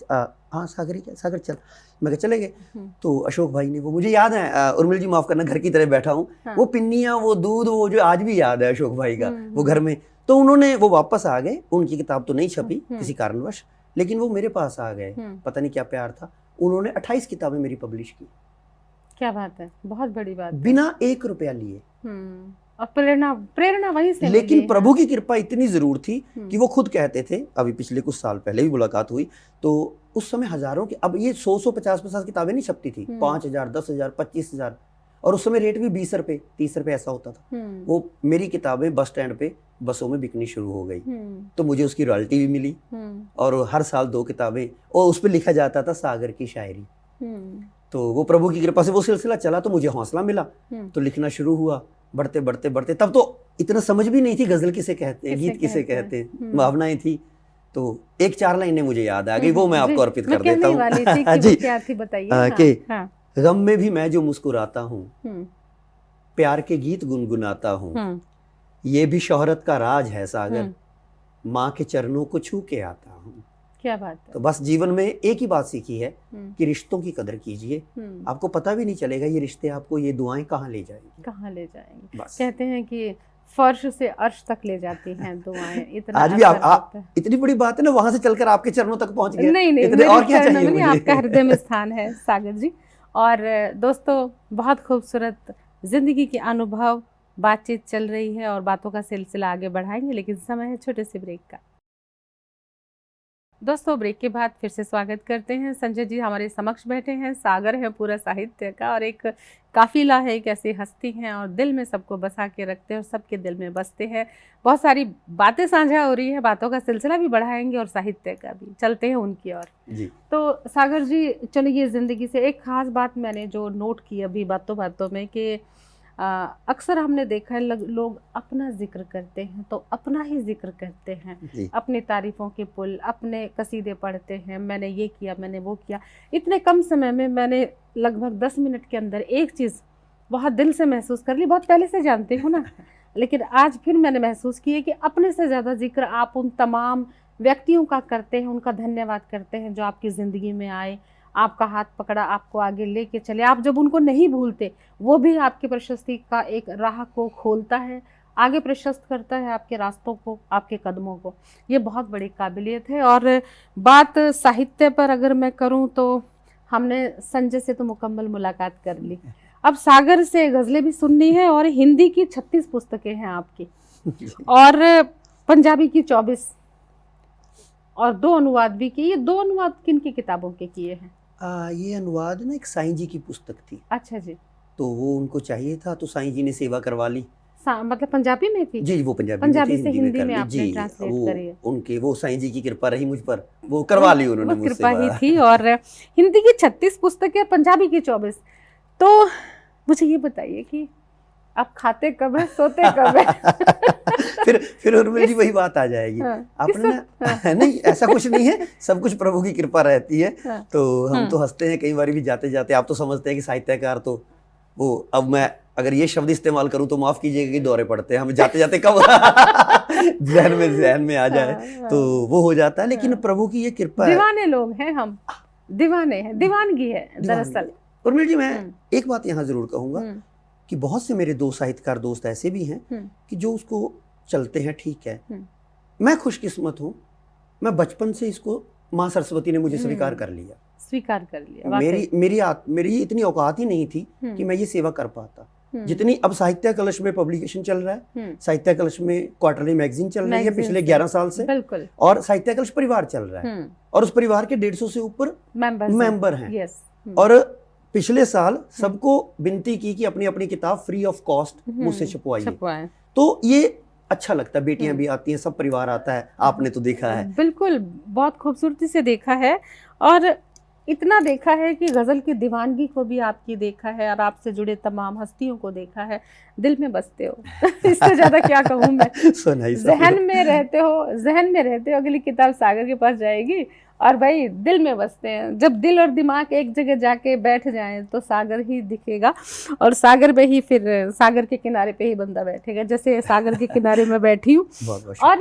हाँ सागर ही क्या, सागर चल, मैं कहा चले गए। तो अशोक भाई ने, वो मुझे याद है, उर्मिल जी माफ करना, घर की तरह बैठा हूँ, वो पिन्नियाँ, वो दूध, वो जो आज भी याद है अशोक भाई का, वो घर में। तो उन्होंने, वो वापस आ गए, उनकी किताब तो नहीं छपी किसी कारणवश, लेकिन वो मेरे पास आ गए, पता नहीं क्या प्यार था। उन्होंने 28 किताबें मेरी पब्लिश की। क्या बात है, बहुत बड़ी बात, बिना 1 रुपया लिए। और प्रेरणा वहीं से। लेकिन प्रभु की कृपा इतनी जरूर थी कि वो खुद कहते थे, अभी पिछले कुछ साल पहले भी मुलाकात हुई, तो उस समय हजारों की, अब ये 100 50 किताबें नहीं छपती थी, 5,000 10,000 25,000, और उस समय रेट भी 20 रुपए 30 रुपए ऐसा होता था। वो मेरी किताबें बस स्टैंड पे बसों में बिकनी शुरू हो गई, तो मुझे उसकी रॉयल्टी भी मिली। और हर साल 2 किताबें, और उस पर लिखा जाता था सागर की शायरी। तो वो प्रभु की कृपा से वो सिलसिला चला, तो मुझे हौसला मिला, तो लिखना शुरू हुआ। बढ़ते बढ़ते बढ़ते, तब तो इतना समझ भी नहीं थी गजल किसे कहते हैं, गीत किसे कहते हैं, भावनाएं थी। तो 1-4 लाइनें मुझे याद आ गई, वो मैं आपको अर्पित कर देता हूँ जी। क्या थी बताइए। गम में भी मैं जो मुस्कुराता हूँ, प्यार के गीत गुनगुनाता हूँ, ये भी शोहरत का राज है सागर, माँ के चरणों को छू के आता हूँ। क्या बात है। तो बस जीवन में एक ही बात सीखी है कि रिश्तों की कदर कीजिए, आपको पता भी नहीं चलेगा ये रिश्ते आपको, ये दुआएं कहाँ ले जाएंगी, कहाँ ले जाएंगी। बस कहते हैं कि फर्श से अर्श तक ले जाती हैं दुआएं। इतना आज भी आप इतनी बड़ी बात है ना, वहां से चलकर आपके चरणों तक पहुंच गए। नहीं, और क्या चाहिए मुझे? आपका हृदय में स्थान है सागर जी। और दोस्तों, बहुत खूबसूरत जिंदगी के अनुभव, बातचीत चल रही है और बातों का सिलसिला आगे बढ़ाएंगे, लेकिन समय है छोटे से ब्रेक का। दोस्तों, ब्रेक के बाद फिर से स्वागत करते हैं। संजय जी हमारे समक्ष बैठे हैं। सागर है पूरा साहित्य का, और एक काफिला है, एक ऐसी हस्ती हैं और दिल में सबको बसा के रखते हैं और सबके दिल में बसते हैं। बहुत सारी बातें साझा हो रही है, बातों का सिलसिला भी बढ़ाएंगे और साहित्य का भी, चलते हैं उनकी ओर जी। तो सागर जी, चलिए, ज़िंदगी से एक खास बात मैंने जो नोट की अभी बातों बातों में, कि अक्सर हमने देखा है लोग अपना जिक्र करते हैं तो अपना ही जिक्र करते हैं, अपनी तारीफों के पुल, अपने कसीदे पढ़ते हैं, मैंने ये किया, मैंने वो किया। इतने कम समय में मैंने लगभग 10 मिनट के अंदर एक चीज़ बहुत दिल से महसूस कर ली। बहुत पहले से जानती हूँ ना, लेकिन आज फिर मैंने महसूस की है कि अपने से ज़्यादा जिक्र आप उन तमाम व्यक्तियों का करते हैं, उनका धन्यवाद करते हैं जो आपकी ज़िंदगी में आए, आपका हाथ पकड़ा, आपको आगे लेके चले। आप जब उनको नहीं भूलते, वो भी आपकी प्रशस्ति का एक राह को खोलता है, आगे प्रशस्त करता है आपके रास्तों को, आपके कदमों को। ये बहुत बड़ी काबिलियत है। और बात साहित्य पर अगर मैं करूं तो हमने संजय से तो मुकम्मल मुलाकात कर ली, अब सागर से गज़लें भी सुननी है, और हिंदी की 36 पुस्तकें हैं आपकी, और पंजाबी की 24, और 2 अनुवाद भी किए। ये 2 अनुवाद किन की किताबों के किए हैं? ये अनुवाद ना एक साईं जी की पुस्तक थी। अच्छा जी। तो वो उनको चाहिए था, तो साईं जी ने सेवा करवा ली। मतलब पंजाबी में थी? जी, वो पंजाबी से हिंदी में आपने ट्रांसलेट करी है। उनके, वो साईं जी की कृपा रही मुझ पर, वो करवा ली उन्होंने मुझसे। कृपा ही थी। और हिंदी की 36 पुस्तकें, पंजाबी की 24। तो मुझे ये बताइए कि आप खाते कब है, सोते कब है? फिर उर्मिल जी वही बात आ जाएगी। आपने ना नहीं, ऐसा कुछ नहीं है, सब कुछ प्रभु की कृपा रहती है। तो हम तो हंसते हैं कई बार भी जाते जाते, आप तो समझते हैं कि साहित्यकार तो वो, अब मैं अगर ये शब्द इस्तेमाल करूं तो माफ कीजिएगा कि दौरे पड़ते हैं हम जाते जाते, कब जहन में आ जाए तो वो हो जाता है। लेकिन प्रभु की ये कृपा है। दीवाने लोग हैं हम, दीवाने हैं, दीवानगी है दरअसल। उर्मिल जी, मैं एक बात यहाँ जरूर कहूंगा कि बहुत से मेरे साहित्यकार दोस्त ऐसे भी हैं कि जो उसको चलते हैं, ठीक है। मैं खुशकिस्मत हूँ, मैं बचपन से इसको माँ सरस्वती ने मुझे स्वीकार कर लिया। मेरी इतनी औकात ही नहीं थी कि मैं ये सेवा कर पाता जितनी। अब साहित्य कलश में पब्लिकेशन चल रहा है, साहित्य कलश में क्वार्टरली मैगजीन चल रही है पिछले 11 साल से, बिल्कुल। और साहित्य कलश परिवार चल रहा है, और उस परिवार के 150 से ऊपर मेंबर हैं। और पिछले साल सबको विनती की कि अपनी अपनी किताब फ्री ऑफ कॉस्ट मुझसे छपवाइए। तो ये अच्छा लगता है। बेटियां भी आती हैं, सब परिवार आता है, आपने तो देखा है। बिल्कुल, बहुत खूबसूरती से देखा है, और इतना देखा है कि गज़ल की दीवानगी को भी आपकी देखा है, और आपसे जुड़े तमाम हस्तियों को देखा है। दिल में बसते हो इससे ज़्यादा क्या कहूँ मैं। ज़हन में रहते हो। अगली किताब सागर के पास जाएगी, और भाई दिल में बसते हैं। जब दिल और दिमाग एक जगह जाके बैठ जाएं तो सागर ही दिखेगा, और सागर में ही फिर सागर के किनारे पे ही बंदा बैठेगा, जैसे सागर के किनारे में बैठी हूँ। और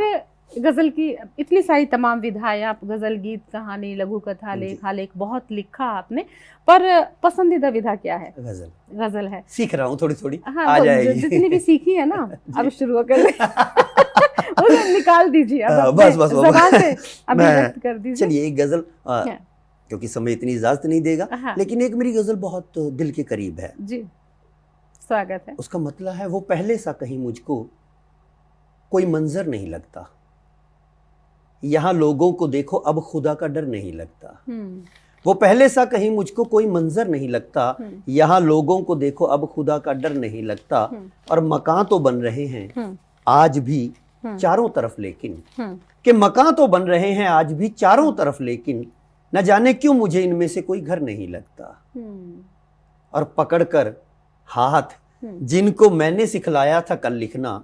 गज़ल की इतनी सारी तमाम विधाएं, आप गज़ल, गीत, कहानी, लघु कथा, लेख, आलेख बहुत लिखा आपने, पर पसंदीदा विधा क्या है? गज़ल है। सीख रहा हूँ थोड़ी थोड़ी, हाँ, आ जाएगी। जितनी भी सीखी है ना अब शुरू कर उसे निकाल दीजिए, अब बस ज़बान से अभिव्यक्त कर दीजिए। चलिए एक गज़ल, क्योंकि समय इतनी इजाजत नहीं देगा, लेकिन एक मेरी गज़ल बहुत दिल के करीब है जी, स्वागत है। उसका मतलब है, वो पहले सा कहीं मुझको कोई मंजर नहीं लगता, यहाँ लोगों को देखो अब खुदा का डर नहीं लगता। वो पहले सा कहीं मुझको कोई मंजर नहीं लगता, यहाँ लोगों को देखो अब खुदा का डर नहीं लगता। और मकान तो बन रहे हैं आज भी चारों तरफ, लेकिन कि मकान तो बन रहे हैं आज भी चारों तरफ, लेकिन न जाने क्यों मुझे इनमें से कोई घर नहीं लगता। और पकड़कर हाथ जिनको मैंने सिखलाया था कल लिखना,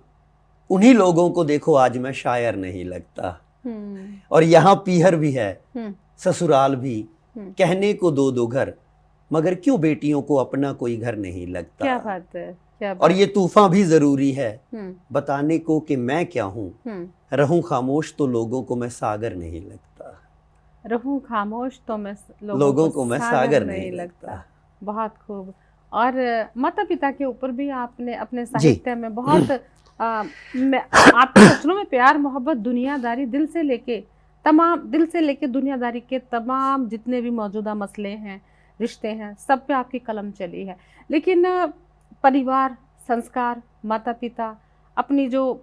उन्हीं लोगों को देखो आज मैं शायर नहीं लगता। और यहाँ पीहर भी है, ससुराल भी, कहने को दो दो घर, मगर क्यों बेटियों को अपना कोई घर नहीं लगता। क्या बात है, क्या बात। और ये तूफान भी जरूरी है बताने को कि मैं क्या हूँ, रहूं खामोश तो लोगों को मैं सागर नहीं लगता। रहूं खामोश तो मैं लोगों को मैं सागर नहीं लगता। बहुत खूब। और माता पिता के ऊपर भी आपने अपने साहित्य में बहुत आपके रचनों में प्यार, मोहब्बत, दुनियादारी, दिल से लेके दुनियादारी के तमाम जितने भी मौजूदा मसले हैं, रिश्ते हैं, सब पे आपकी कलम चली है। लेकिन परिवार, संस्कार, माता पिता, अपनी जो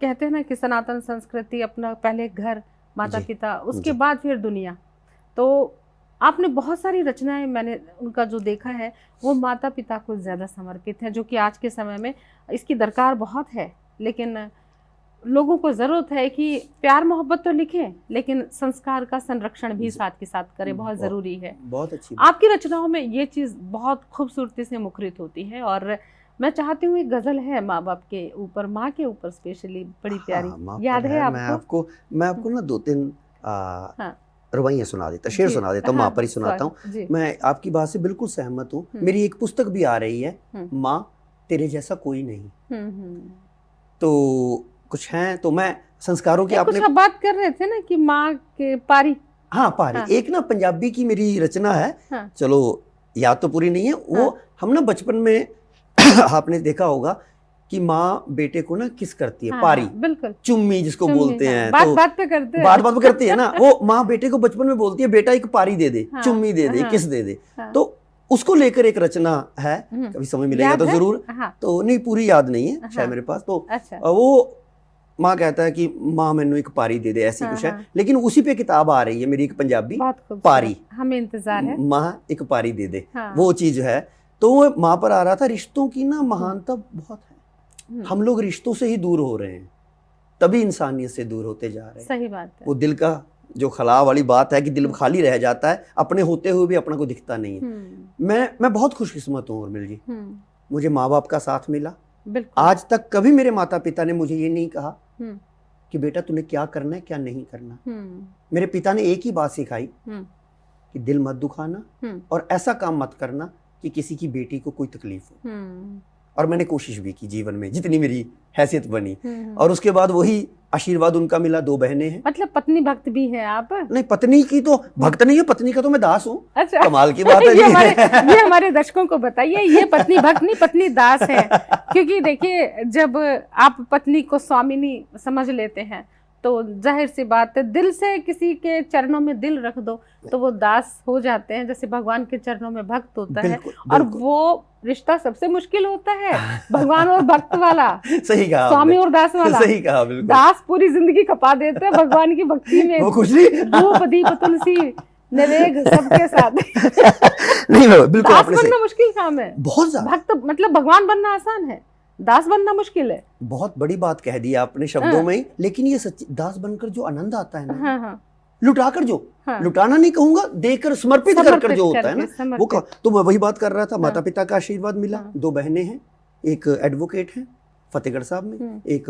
कहते हैं ना कि सनातन संस्कृति, अपना पहले घर, माता पिता, उसके बाद फिर दुनिया, तो आपने बहुत सारी रचनाएं, मैंने उनका जो देखा है वो माता पिता को ज़्यादा समर्पित है, जो कि आज के समय में इसकी दरकार बहुत है। लेकिन लोगों को ज़रूरत है कि प्यार मोहब्बत तो लिखें, लेकिन संस्कार का संरक्षण भी साथ के साथ करें, बहुत ज़रूरी है। बहुत अच्छी आपकी रचनाओं में ये चीज़ बहुत खूबसूरती से मुखरित होती है। और मैं चाहती हूँ एक गज़ल है माँ बाप के ऊपर, माँ के ऊपर स्पेशली, बड़ी प्यारी, याद है आपको? मैं आपको ना 2-3 रवाइयाँ सुना देता, शेर सुना देता हूँ, माँ पर ही सुनाता हूँ। मैं आपकी बात से बिल्कुल सहमत हूँ। मेरी एक पुस्तक भी आ रही है, माँ तेरे जैसा कोई नहीं। तो कुछ हैं, तो मैं संस्कारों की, आपने कुछ बात कर रहे थे ना कि माँ के पारी। हाँ, पारी एक ना पंजाबी की मेरी रचना है। चलो याद तो पूरी नहीं है वो। हम ना बचपन में आपने देखा होगा कि माँ बेटे को ना किस करती है, पारी, बिल्कुल, चुम्मी जिसको बोलते हैं, बात बात पे करते हैं, बात पे करती है ना। वो माँ बेटे को बचपन में बोलती है, बेटा एक पारी दे दे, चुम्मी दे दे, किस दे दे। तो उसको लेकर एक रचना है, कभी समय मिलेगा तो जरूर। तो नहीं, पूरी याद नहीं है शायद मेरे पास। तो वो माँ कहता है कि माँ मैनू एक पारी दे दे, ऐसी कुछ है। लेकिन उसी पे किताब आ रही है मेरी, एक पंजाबी, पारी, हमें इंतजार है, माँ एक पारी दे दे, वो चीज है। तो वो माँ पर आ रहा था। रिश्तों की ना महानता बहुत है, हम लोग रिश्तों से ही दूर हो रहे हैं, तभी इंसानियत से दूर होते जा रहे हैं। सही बात है। वो दिल का जो खला वाली बात है कि दिल खाली रह जाता है, अपने होते हुए भी अपना को दिखता नहीं है। मैं बहुत खुशकिस्मत हूँ उर्मिल जी, मुझे माँ बाप का साथ मिला। आज तक कभी मेरे माता पिता ने मुझे ये नहीं कहा कि बेटा तूने क्या करना है क्या नहीं करना। मेरे पिता ने एक ही बात सिखाई कि दिल मत दुखाना और ऐसा काम मत करना कि किसी की बेटी को कोई तकलीफ हो। और मैंने कोशिश भी की जीवन में जितनी मेरी हैसियत बनी। और उसके बाद वही आशीर्वाद उनका मिला। 2 बहनें हैं। मतलब पत्नी भक्त भी है आप? नहीं, पत्नी की तो भक्त नहीं है, पत्नी का तो मैं दास हूँ। अच्छा, कमाल की बात है। ये हमारे दर्शकों को बताइए, ये पत्नी भक्त नहीं, पत्नी दास है। क्योंकि देखिए, जब आप पत्नी को स्वामिनी समझ लेते हैं तो जाहिर सी बात है, दिल से किसी के चरणों में दिल रख दो तो वो दास हो जाते हैं, जैसे भगवान के चरणों में भक्त होता है। और वो रिश्ता सबसे मुश्किल होता है, भगवान और भक्त वाला। सही कहा, स्वामी और दास वाला। सही कहा, बिल्कुल। दास पूरी जिंदगी खपा देते हैं भगवान की भक्ति में, वो खुश नहीं, धूप दीप तुलसी नवेद सबके साथ। नहीं, बिल्कुल दास बनना मुश्किल काम है, बहुत ज्यादा। भक्त मतलब भगवान बनना आसान है। दास बनना मुश्किल है। बहुत बड़ी बात कह दी आपने शब्दों में ही, लेकिन ये सच्ची दास बनकर जो आनंद आता है ना, हाँ हाँ लुटाकर जो, हाँ। लुटाना नहीं कहूंगा, देकर समर्पित कर कर जो होता है ना, वो तो मैं वही बात कर रहा था। हाँ। माता पिता का आशीर्वाद मिला, हाँ। 2 बहनें हैं, एक एडवोकेट हैं फतेहगढ़ साहब में, एक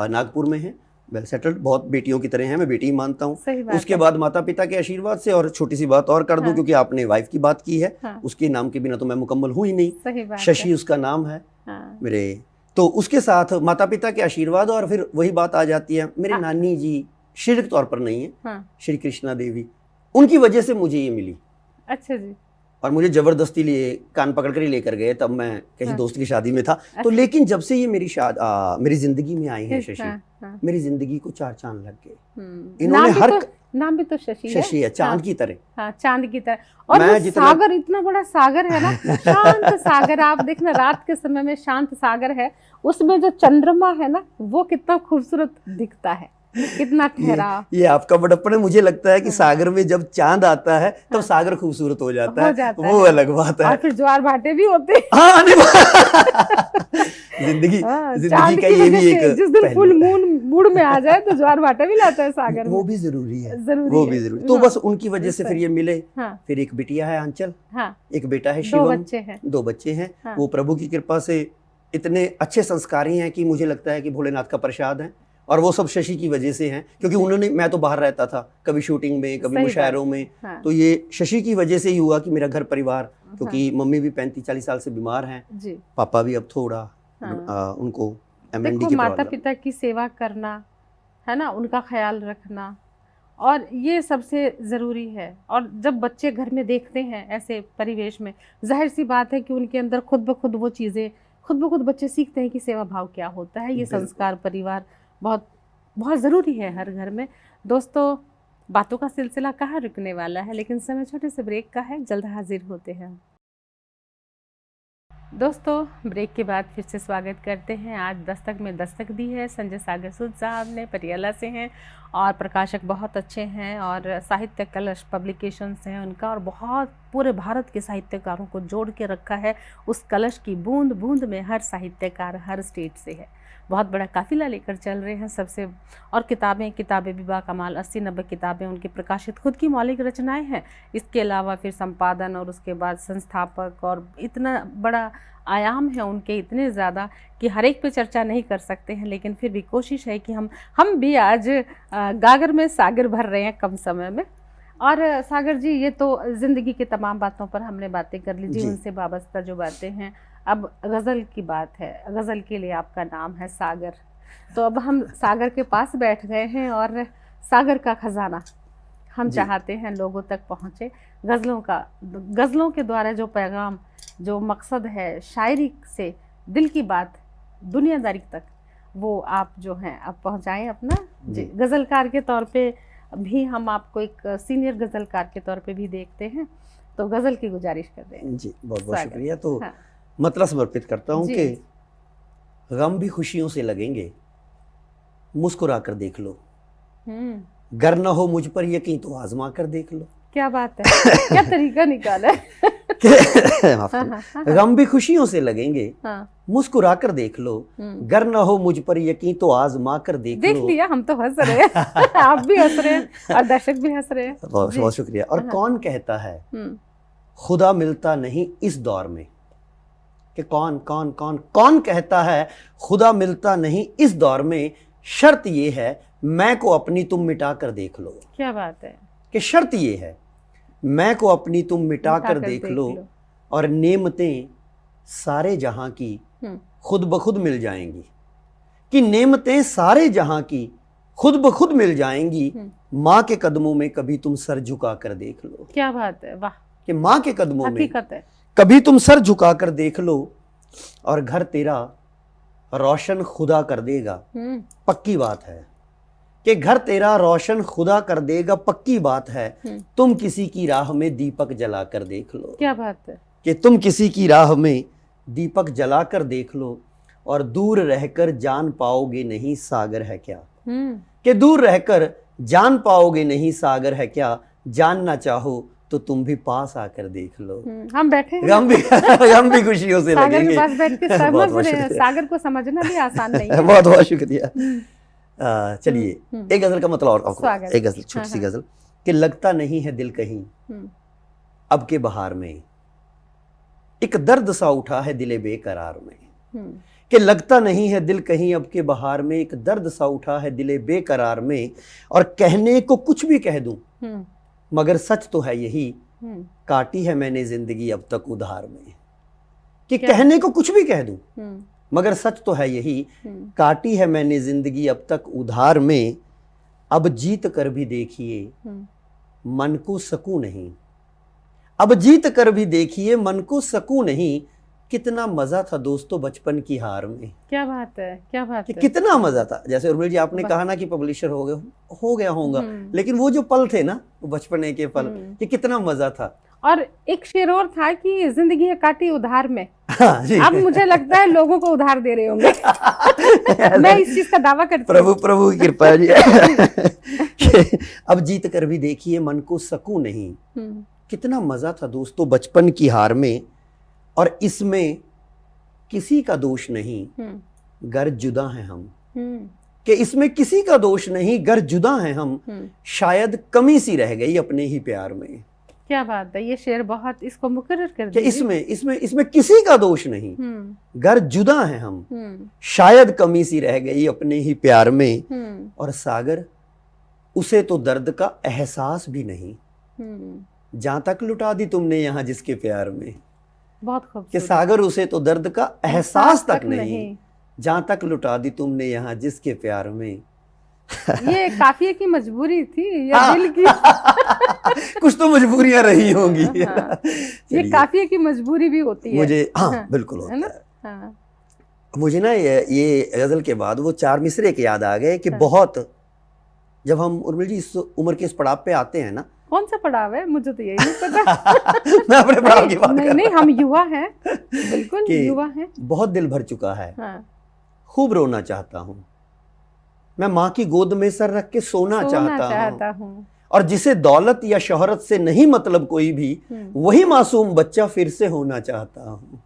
नागपुर में है, वेल सेटल्ड, बहुत बेटियों की तरह हैं, मैं बेटी ही मानता हूँ। उसके बाद माता पिता के आशीर्वाद से, और छोटी सी बात और कर दूं, क्योंकि आपने वाइफ की बात की है, उसके नाम के बिना तो मैं मुकम्मल हूँ ही नहीं। शशि उसका नाम है मेरे, तो उसके साथ माता पिता के आशीर्वाद, और फिर वही बात आ जाती है, मेरे नानी जी शारीरिक तौर पर नहीं है, श्री कृष्णा देवी, उनकी वजह से मुझे ये मिली। अच्छा जी। और मुझे जबरदस्ती लिए कान पकड़ कर ही लेकर गए, तब मैं कहीं दोस्त की शादी में था। तो लेकिन जब से ये मेरी जिंदगी में आई है शशि, मेरी जिंदगी को 4 चांद लग गए। इन्होंने नाम भी तो शशि है, चांद की तरह। हाँ, चांद की तरह। और सागर, इतना बड़ा सागर है ना, शांत सागर। आप देखना रात के समय में शांत सागर है, उसमें जो चंद्रमा है ना, वो कितना खूबसूरत दिखता है, कितना ठहरा। ये आपका बड़प्पन है। मुझे लगता है कि सागर में जब चांद आता है तब सागर खूबसूरत हो जाता है, वो अलग बात है। और फिर ज्वार भाटे भी होते हैं। हाँ, जिंदगी का ये भी एक, जिस दिन फुल मूड में आ जाए तो ज्वार भाटा भी लाता है सागर में, वो भी जरूरी है, वो भी जरूरी। तो बस उनकी वजह से फिर ये मिले। फिर एक बिटिया है आंचल, एक बेटा है शिवम, 2 बच्चे हैं। वो प्रभु की कृपा से इतने अच्छे संस्कारी हैं कि मुझे लगता है कि भोलेनाथ का प्रसाद है, और वो सब शशि की वजह से हैं, क्योंकि उन्होंने, मैं तो बाहर रहता था, कभी शूटिंग में, कभी मुशायरों में, तो ये शशि की वजह से ही हुआ कि मेरा घर परिवार, क्योंकि मम्मी भी 35-40 साल से बीमार हैं, पापा भी अब थोड़ा उनको MND की माता पिता की सेवा करना है ना, उनका ख्याल रखना, और ये सबसे ज़रूरी है। और जब बच्चे घर में देखते हैं ऐसे परिवेश में, जाहिर सी बात है कि उनके अंदर खुद ब खुद वो चीज़ें, खुद ब खुद बच्चे सीखते हैं कि सेवा भाव क्या होता है। ये संस्कार परिवार बहुत बहुत ज़रूरी है हर घर में। दोस्तों, बातों का सिलसिला कहाँ रुकने वाला है, लेकिन समय छोटे से ब्रेक का है, जल्द हाजिर होते हैं। दोस्तों, ब्रेक के बाद फिर से स्वागत करते हैं। आज दस्तक में दस्तक दी है संजय सागर सूद साहब ने, पटियाला से हैं, और प्रकाशक बहुत अच्छे हैं, और साहित्य कलश पब्लिकेशंस हैं उनका, और बहुत पूरे भारत के साहित्यकारों को जोड़ के रखा है। उस कलश की बूंद बूंद में हर साहित्यकार हर स्टेट से है। बहुत बड़ा काफिला लेकर चल रहे हैं सबसे, और किताबें भी बाकमाल, 80-90 किताबें उनकी प्रकाशित, खुद की मौलिक रचनाएं हैं। इसके अलावा फिर संपादन, और उसके बाद संस्थापक, और इतना बड़ा आयाम है उनके, इतने ज़्यादा कि हर एक पे चर्चा नहीं कर सकते हैं, लेकिन फिर भी कोशिश है कि हम भी आज गागर में सागर भर रहे हैं कम समय में। और सागर जी, ये तो ज़िंदगी की तमाम बातों पर हमने बातें कर ली, जीवन से वाबस्ता जो बातें हैं। अब गज़ल की बात है, गज़ल के लिए आपका नाम है सागर, तो अब हम सागर के पास बैठ गए हैं, और सागर का खजाना हम चाहते हैं लोगों तक पहुँचे। गज़लों के द्वारा जो पैगाम, जो मकसद है शायरी से, दिल की बात दुनियादारी तक, वो आप जो हैं अब पहुँचाएँ अपना। जी, गज़लकार के तौर पे भी हम आपको एक सीनियर गज़लकार के तौर पे भी देखते हैं, तो गज़ल की गुजारिश कर रहे हैं। जी, बहुत बहुत शुक्रिया। तो मतलब समर्पित करता हूँ कि गम भी खुशियों से लगेंगे, मुस्कुरा कर देख लो, गर न हो मुझ पर यकीन तो आजमा कर देख लो। क्या बात है, क्या तरीका निकाला है। गम भी खुशियों से लगेंगे, मुस्कुरा कर देख लो, गर न हो मुझ पर यकीन तो आजमा कर देख लो। देख लिया, हम तो हंस रहे हैं, आप भी हंस रहे हैं, और दर्शक भी हंस रहे हैं। बहुत शुक्रिया। और कौन कहता है खुदा मिलता नहीं इस दौर में, कि कौन कहता है खुदा मिलता नहीं इस दौर में, शर्त ये है मैं को अपनी तुम मिटा कर देख लो। क्या बात है, कि शर्त ये है मैं को अपनी तुम मिटा कर देख लो, और नेमतें सारे जहां की खुद ब खुद मिल जाएंगी, कि नेमतें सारे जहां की खुद ब खुद मिल जाएंगी, माँ के कदमों में कभी तुम सर झुका कर देख लो। क्या बात है, वाह। कि माँ के कदमों में है। कभी तुम सर झुका कर देख लो, और घर तेरा रोशन खुदा कर देगा, पक्की बात है। कि घर तेरा रोशन खुदा कर देगा, पक्की बात है। तुम किसी की राह में दीपक जला कर देख लो। क्या बात है, कि तुम किसी की राह में दीपक जला कर देख लो, और दूर रहकर जान पाओगे नहीं सागर है क्या। कि दूर रहकर जान पाओगे नहीं सागर है क्या, जानना चाहो तो तुम भी पास आकर देख लो। हम बैठे हैं, हम भी खुशियों से सागर लगेंगे। के पास बैठ के समझ बहुत बहुत रहे हैं। शुक्रिया। सागर को समझना भी आसान नहीं है। बहुत बहुत शुक्रिया। चलिए एक गजल का मतलब और स्वागत। एक गजल, छोटी सी गजल कि लगता नहीं है दिल कहीं अब के बहार में, एक दर्द सा उठा है दिले बेकरार में। कि लगता नहीं है दिल कहीं अब के बहार में, एक दर्द सा उठा है दिले बेकरार में, और कहने को कुछ भी कह दूं मगर सच तो है यही, काटी है मैंने जिंदगी अब तक उधार में। कि कहने को कुछ भी कह दूं मगर सच तो है यही, काटी है मैंने जिंदगी अब तक उधार में। अब जीत कर भी देखिए मन को सकूं नहीं, अब जीत कर भी देखिए मन को सकूं नहीं, कितना मजा था दोस्तों बचपन की हार में। क्या बात है, क्या बात है। कितना मजा था। जैसे उर्मिल जी आपने कहा ना कि पब्लिशर हो गया होगा, लेकिन वो जो पल थे ना, वो बचपने के पल, कि कितना मजा था। और एक शेर और था कि जिंदगी है काटी उधार में। हाँ जी। अब मुझे लगता है लोगों को उधार दे रहे होंगे। मैं इस चीज का दावा करती हूँ। प्रभु की कृपा जी। अब जीत कर भी देखिए मन को सकूं नहीं, कितना मजा था दोस्तों बचपन की हार में, और इसमें किसी का दोष नहीं गर जुदा हैं हम। कि इसमें किसी का दोष नहीं गर जुदा हैं हम, शायद कमी सी रह गई अपने ही प्यार में। क्या बात है, ये शेर बहुत, इसको मुकर्रर कर कि दीजिए। इसमें किसी का दोष नहीं गर जुदा हैं हम, शायद कमी सी रह गई अपने ही प्यार में। और सागर उसे तो दर्द का एहसास भी नहीं, जहां तक लुटा दी तुमने यहाँ जिसके प्यार में। बहुत खूबसूरत। कि सागर उसे तो दर्द का एहसास तक नहीं, जहां तक लुटा दी तुमने यहाँ जिसके प्यार में। ये काफिये की मजबूरी थी या दिल की? कुछ तो मजबूरियां रही होंगी। हाँ। ये काफिये की मजबूरी भी होती है मुझे। हाँ बिल्कुल होता है। हाँ। मुझे ना ये गजल के बाद वो चार मिसरे के याद आ गए कि बहुत, जब हम उर्मिल जी इस उम्र के इस पड़ाव पे आते हैं ना। कौन सा पड़ाव है, मुझे तो यही नहीं पता। मैं अपने पड़ाव की बात कर रहा हूं। नहीं, हम युवा हैं, बिल्कुल युवा हैं। बहुत दिल भर चुका है। हाँ। खूब रोना चाहता हूँ, मैं माँ की गोद में सर रख के सोना चाहता हूँ। और जिसे दौलत या शोहरत से नहीं मतलब कोई भी, वही मासूम बच्चा फिर से होना चाहता हूँ।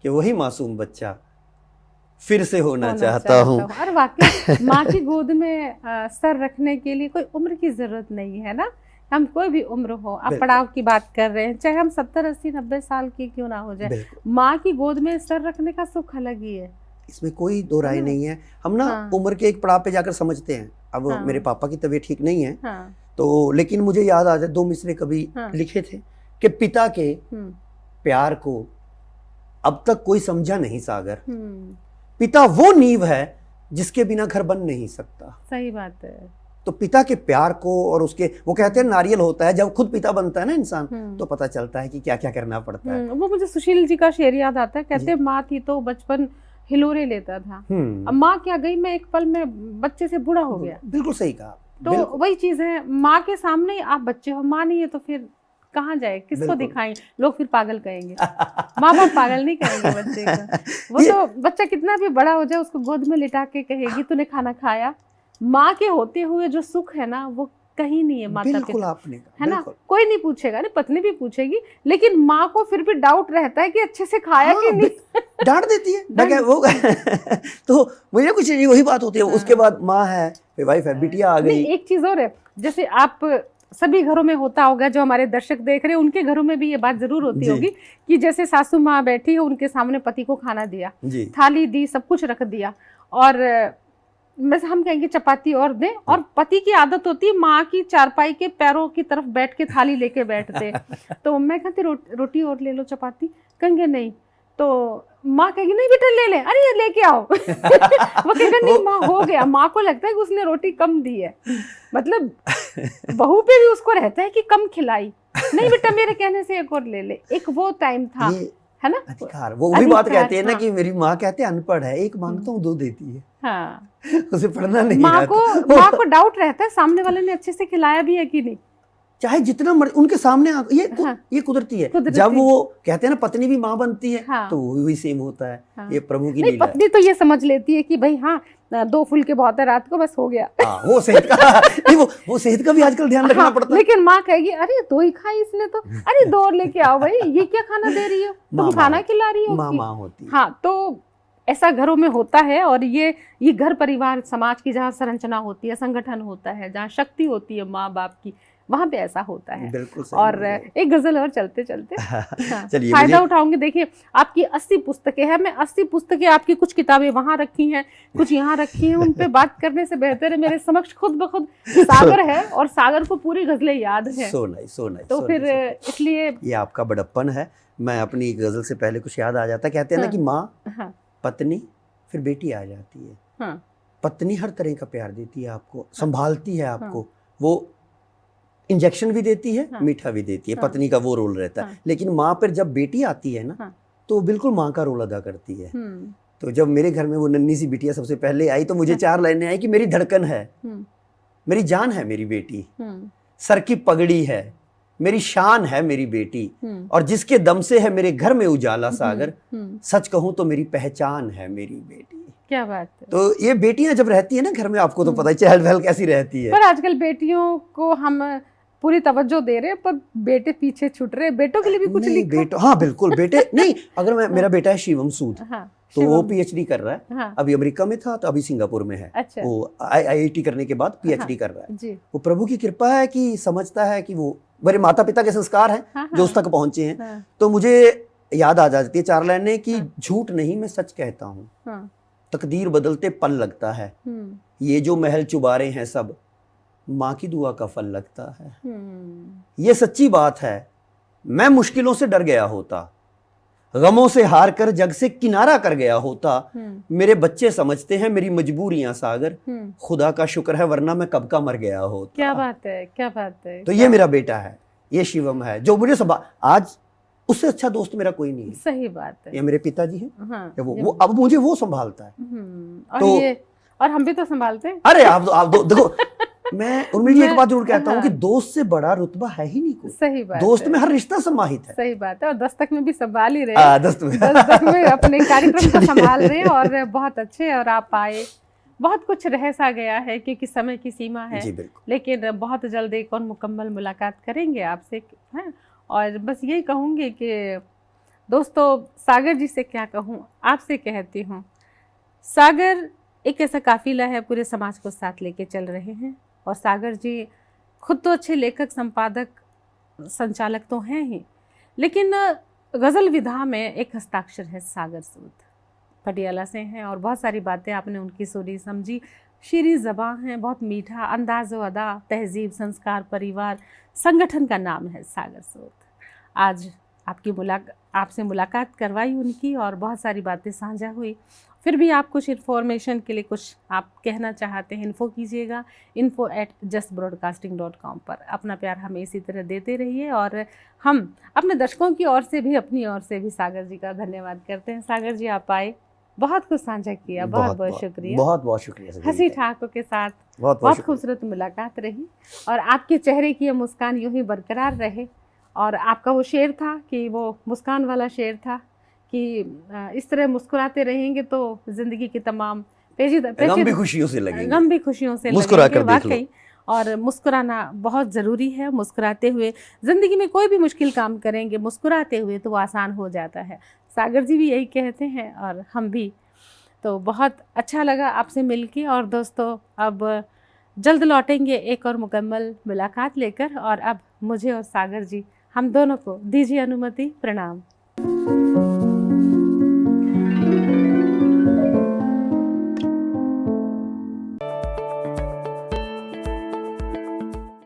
कि वही मासूम बच्चा फिर से होना चाहता हूँ। और वाकई माँ की गोद में सर रखने के लिए कोई उम्र की जरूरत नहीं है ना। हम कोई भी उम्र हो, आप पड़ाव की बात कर रहे हैं, चाहे हम 70, 80, 90 साल की क्यों ना हो जाए, माँ की गोद में सर रखने का सुख अलग ही है। इसमें कोई दो राय नहीं है। हम ना उम्र के एक पड़ाव पे जाकर समझते हैं। अब मेरे पापा की तबीयत ठीक नहीं है, तो लेकिन मुझे याद आ जाए दो मिसरे कभी लिखे थे कि पिता के प्यार को अब तक कोई समझा नहीं सागर, पिता वो नींव है जिसके बिना घर बन नहीं सकता। सही बात है। तो पिता के प्यार को, और उसके, वो कहते हैं नारियल होता है जब खुद पिता बनता है ना इंसान, तो पता चलता है कि क्या क्या करना पड़ता है। वो मुझे सुशील जी का शेर याद आता है, कहते माँ थी तो बचपन हिलोरे लेता था, अब माँ क्या गई, मैं एक पल में बच्चे से बूढ़ा हो गया। बिल्कुल सही कहा। तो वही चीज है, माँ के सामने आप बच्चे हो, माँ नहीं है तो फिर कहाँ जाए, किसको दिखाएं, लोग फिर पागल कहेंगे। माँ बाप पागल नहीं कहेंगे बच्चे को। वो तो बच्चा कितना भी बड़ा हो जाए उसको गोद में लिटा के कहेगी तूने खाना खाया। माँ के होते हुए जो सुख है ना वो कहीं नहीं है माता पिता, आपने है ना। कोई नहीं पूछेगा, नहीं पत्नी भी पूछेगी, लेकिन माँ को फिर भी डाउट रहता है कि अच्छे से खाया कि नहीं। डांट देती है वो। तो मुझे कुछ वही बात होती है। उसके बाद माँ है, फिर वाइफ है, बिटिया आ गई। एक चीज और है, जैसे आप सभी घरों में होता होगा, जो हमारे दर्शक देख रहे हैं उनके घरों में भी ये बात जरूर होती होगी कि जैसे सासू माँ बैठी है, उनके सामने पति को खाना दिया, थाली दी, सब कुछ रख दिया, और बस हम कहेंगे चपाती और दें, और पति की आदत होती है माँ की चारपाई के पैरों की तरफ बैठ के थाली लेके बैठते। तो मैं कहती रोटी और ले लो, चपाती, कहेंगे नहीं, तो माँ कहेगी नहीं बेटा ले ले, अरे ये लेके आओ। वो कहेगा नहीं माँ हो गया। माँ को लगता है कि उसने रोटी कम दी है, मतलब बहू पे भी उसको रहता है कि कम खिलाई, नहीं बेटा मेरे कहने से एक और ले ले। एक वो टाइम था, है ना, अधिकार। वो वही बात कहते हैं ना कि मेरी माँ कहते हैं अनपढ़ है, एक मांगता हूँ दो देती है। हाँ, उसे पढ़ना नहीं माँ को डाउट रहता है सामने वाले ने अच्छे से खिलाया भी है कि नहीं, चाहे जितना उनके सामने ये कुदरती है। जब वो कहते हैं ना पत्नी भी माँ बनती है, तो वही सेम होता है। ये प्रभु की लीला है। पत्नी तो ये समझ लेती है कि भाई हाँ 2 फुलके बहुत है रात को, बस हो गया। हाँ, वो सेहत का नहीं, वो सेहत का भी आजकल ध्यान रखना हाँ, पड़ता है। लेकिन माँ कहेगी अरे 2 ही खाई इसने तो, अरे 2 और लेके आओ भाई, ये क्या खाना दे रही हो, तुम खाना खिला रही हो। माँ होती है। हाँ, तो ऐसा घरों में होता है। और ये घर परिवार समाज की जहाँ संरचना होती है, संगठन होता है, जहाँ शक्ति होती है माँ बाप की, वहाँ पे ऐसा होता है। बिल्कुल सही। और एक गजल और चलते चलते हाँ, चलिए, फायदा उठाऊंगी। देखिए आपकी 80 पुस्तकें हैं, मैं 80 पुस्तकें, आपकी कुछ किताबें वहां रखी हैं, कुछ यहाँ रखी हैं, उन पे बात करने से बेहतर है मेरे समक्ष खुद ब खुद सागर है, और सागर को पूरी गजलें याद है। सो नहीं तो फिर इसलिए ये आपका बड़प्पन है। मैं अपनी गजल से पहले कुछ याद आ जाता, कहते हैं ना कि माँ, पत्नी, फिर बेटी आ जाती है। पत्नी हर तरह का प्यार देती है आपको, संभालती है आपको, वो इंजेक्शन भी देती है, मीठा भी देती है, पत्नी का वो रोल रहता है। लेकिन माँ पर जब बेटी आती है ना, तो बिल्कुल माँ का रोल अदा करती है। तो जब मेरे घर में वो नन्ही सी बिटिया सबसे पहले आई, तो मुझे 4 लाइनें आई कि मेरी धड़कन है, मेरी जान है मेरी बेटी, सर की पगड़ी है, मेरी शान है मेरी बेटी, और जिसके दम से है मेरे घर में उजाला सागर, सच कहूं तो मेरी पहचान है मेरी बेटी। क्या बात है। तो ये बेटियां जब रहती है ना घर में, आपको तो पता है चहल पहल कैसी रहती है। पर आजकल बेटियों को हम पूरी तवज्जो दे रहे हैं, पर बेटे पीछे छूट रहे हैं। बेटों के लिए भी कुछ लिखो। हाँ बिल्कुल, बेटे नहीं, अगर मेरा बेटा है शिवम सूद, तो वो PhD कर रहा है। अभी अमेरिका में था, तो अभी सिंगापुर में है। अच्छा। वो IIT करने के बाद PhD कर रहा है। वो प्रभु की कृपा है कि समझता है कि वो मेरे माता पिता के संस्कार हैं जो उस तक पहुंचे हैं। तो मुझे याद आ जाती है 4 लाइनें कि झूठ नहीं मैं सच कहता हूँ, तकदीर बदलते पल लगता है, ये जो महल चुबारे हैं सब माँ की दुआ का फल लगता है। ये सच्ची बात है, मैं मुश्किलों से डर गया होता, गमों से हार कर जग से किनारा कर गया होता, मेरे बच्चे समझते हैं मेरी मजबूरियां सागर, खुदा का शुक्र है वरना मैं कब का मर गया होता। क्या बात है, क्या बात है। तो ये मेरा बेटा है, ये शिवम है, जो मुझे आज उससे अच्छा दोस्त मेरा कोई नहीं है। सही बात है। ये मेरे पिताजी हैं। वो अब मुझे वो संभालता है। और हम भी तो संभालते हैं। अरे आप देखो, मैं उनमें एक बात जरूर कहता हूँ कि दोस्त से बड़ा रुतबा है ही नहीं कोई। सही बात दोस्त है। में हर रिश्ता समाहित है। सही बात है। और दस्तक में भी संभाल ही रहे, दस्तक में अपने कार्यक्रम को संभाल रहे हैं, और बहुत अच्छे। और आप आए, बहुत कुछ रह सा गया है क्योंकि समय की सीमा है, लेकिन बहुत जल्द एक और मुकम्मल मुलाकात करेंगे आपसे, है। और बस यही कहूँगी कि दोस्तों, सागर जी से क्या कहूँ, आपसे कहती हूँ, सागर एक ऐसा काफिला है, पूरे समाज को साथ लेके चल रहे हैं। और सागर जी खुद तो अच्छे लेखक, संपादक, संचालक तो हैं ही, लेकिन गज़ल विधा में एक हस्ताक्षर है सागर सूद, पटियाला से हैं। और बहुत सारी बातें आपने उनकी सुनी समझी, शीरी ज़बान है, बहुत मीठा अंदाज़ व अदा, तहजीब, संस्कार, परिवार, संगठन का नाम है सागर सूद। आज आपसे मुलाकात करवाई उनकी, और बहुत सारी बातें साझा हुई। फिर भी आप कुछ इन्फॉर्मेशन के लिए कुछ आप कहना चाहते हैं, इन्फो कीजिएगा info@justbroadcasting.com पर। अपना प्यार हमें इसी तरह देते रहिए, और हम अपने दर्शकों की ओर से भी, अपनी ओर से भी सागर जी का धन्यवाद करते हैं। सागर जी, आप आए, बहुत कुछ साझा किया, बहुत बहुत शुक्रिया। बहुत बहुत शुक्रिया। हंसी ठाकों के साथ बहुत खूबसूरत मुलाकात रही, और आपके चेहरे की ये मुस्कान यूं ही बरकरार रहे। और आपका वो शेर था कि वो मुस्कान वाला शेर था कि इस तरह मुस्कुराते रहेंगे तो जिंदगी की तमाम गम भी खुशियों से लगेंगे, गम भी खुशियों से लगेंगे, वाकई। और मुस्कुराना बहुत ज़रूरी है। मुस्कुराते हुए ज़िंदगी में कोई भी मुश्किल काम करेंगे, मुस्कुराते हुए, तो वो आसान हो जाता है। सागर जी भी यही कहते हैं, और हम भी। तो बहुत अच्छा लगा आपसे मिलके। और दोस्तों, अब जल्द लौटेंगे एक और मुकम्मल मुलाकात लेकर। और अब मुझे और सागर जी, हम दोनों को दीजिए अनुमति। प्रणाम।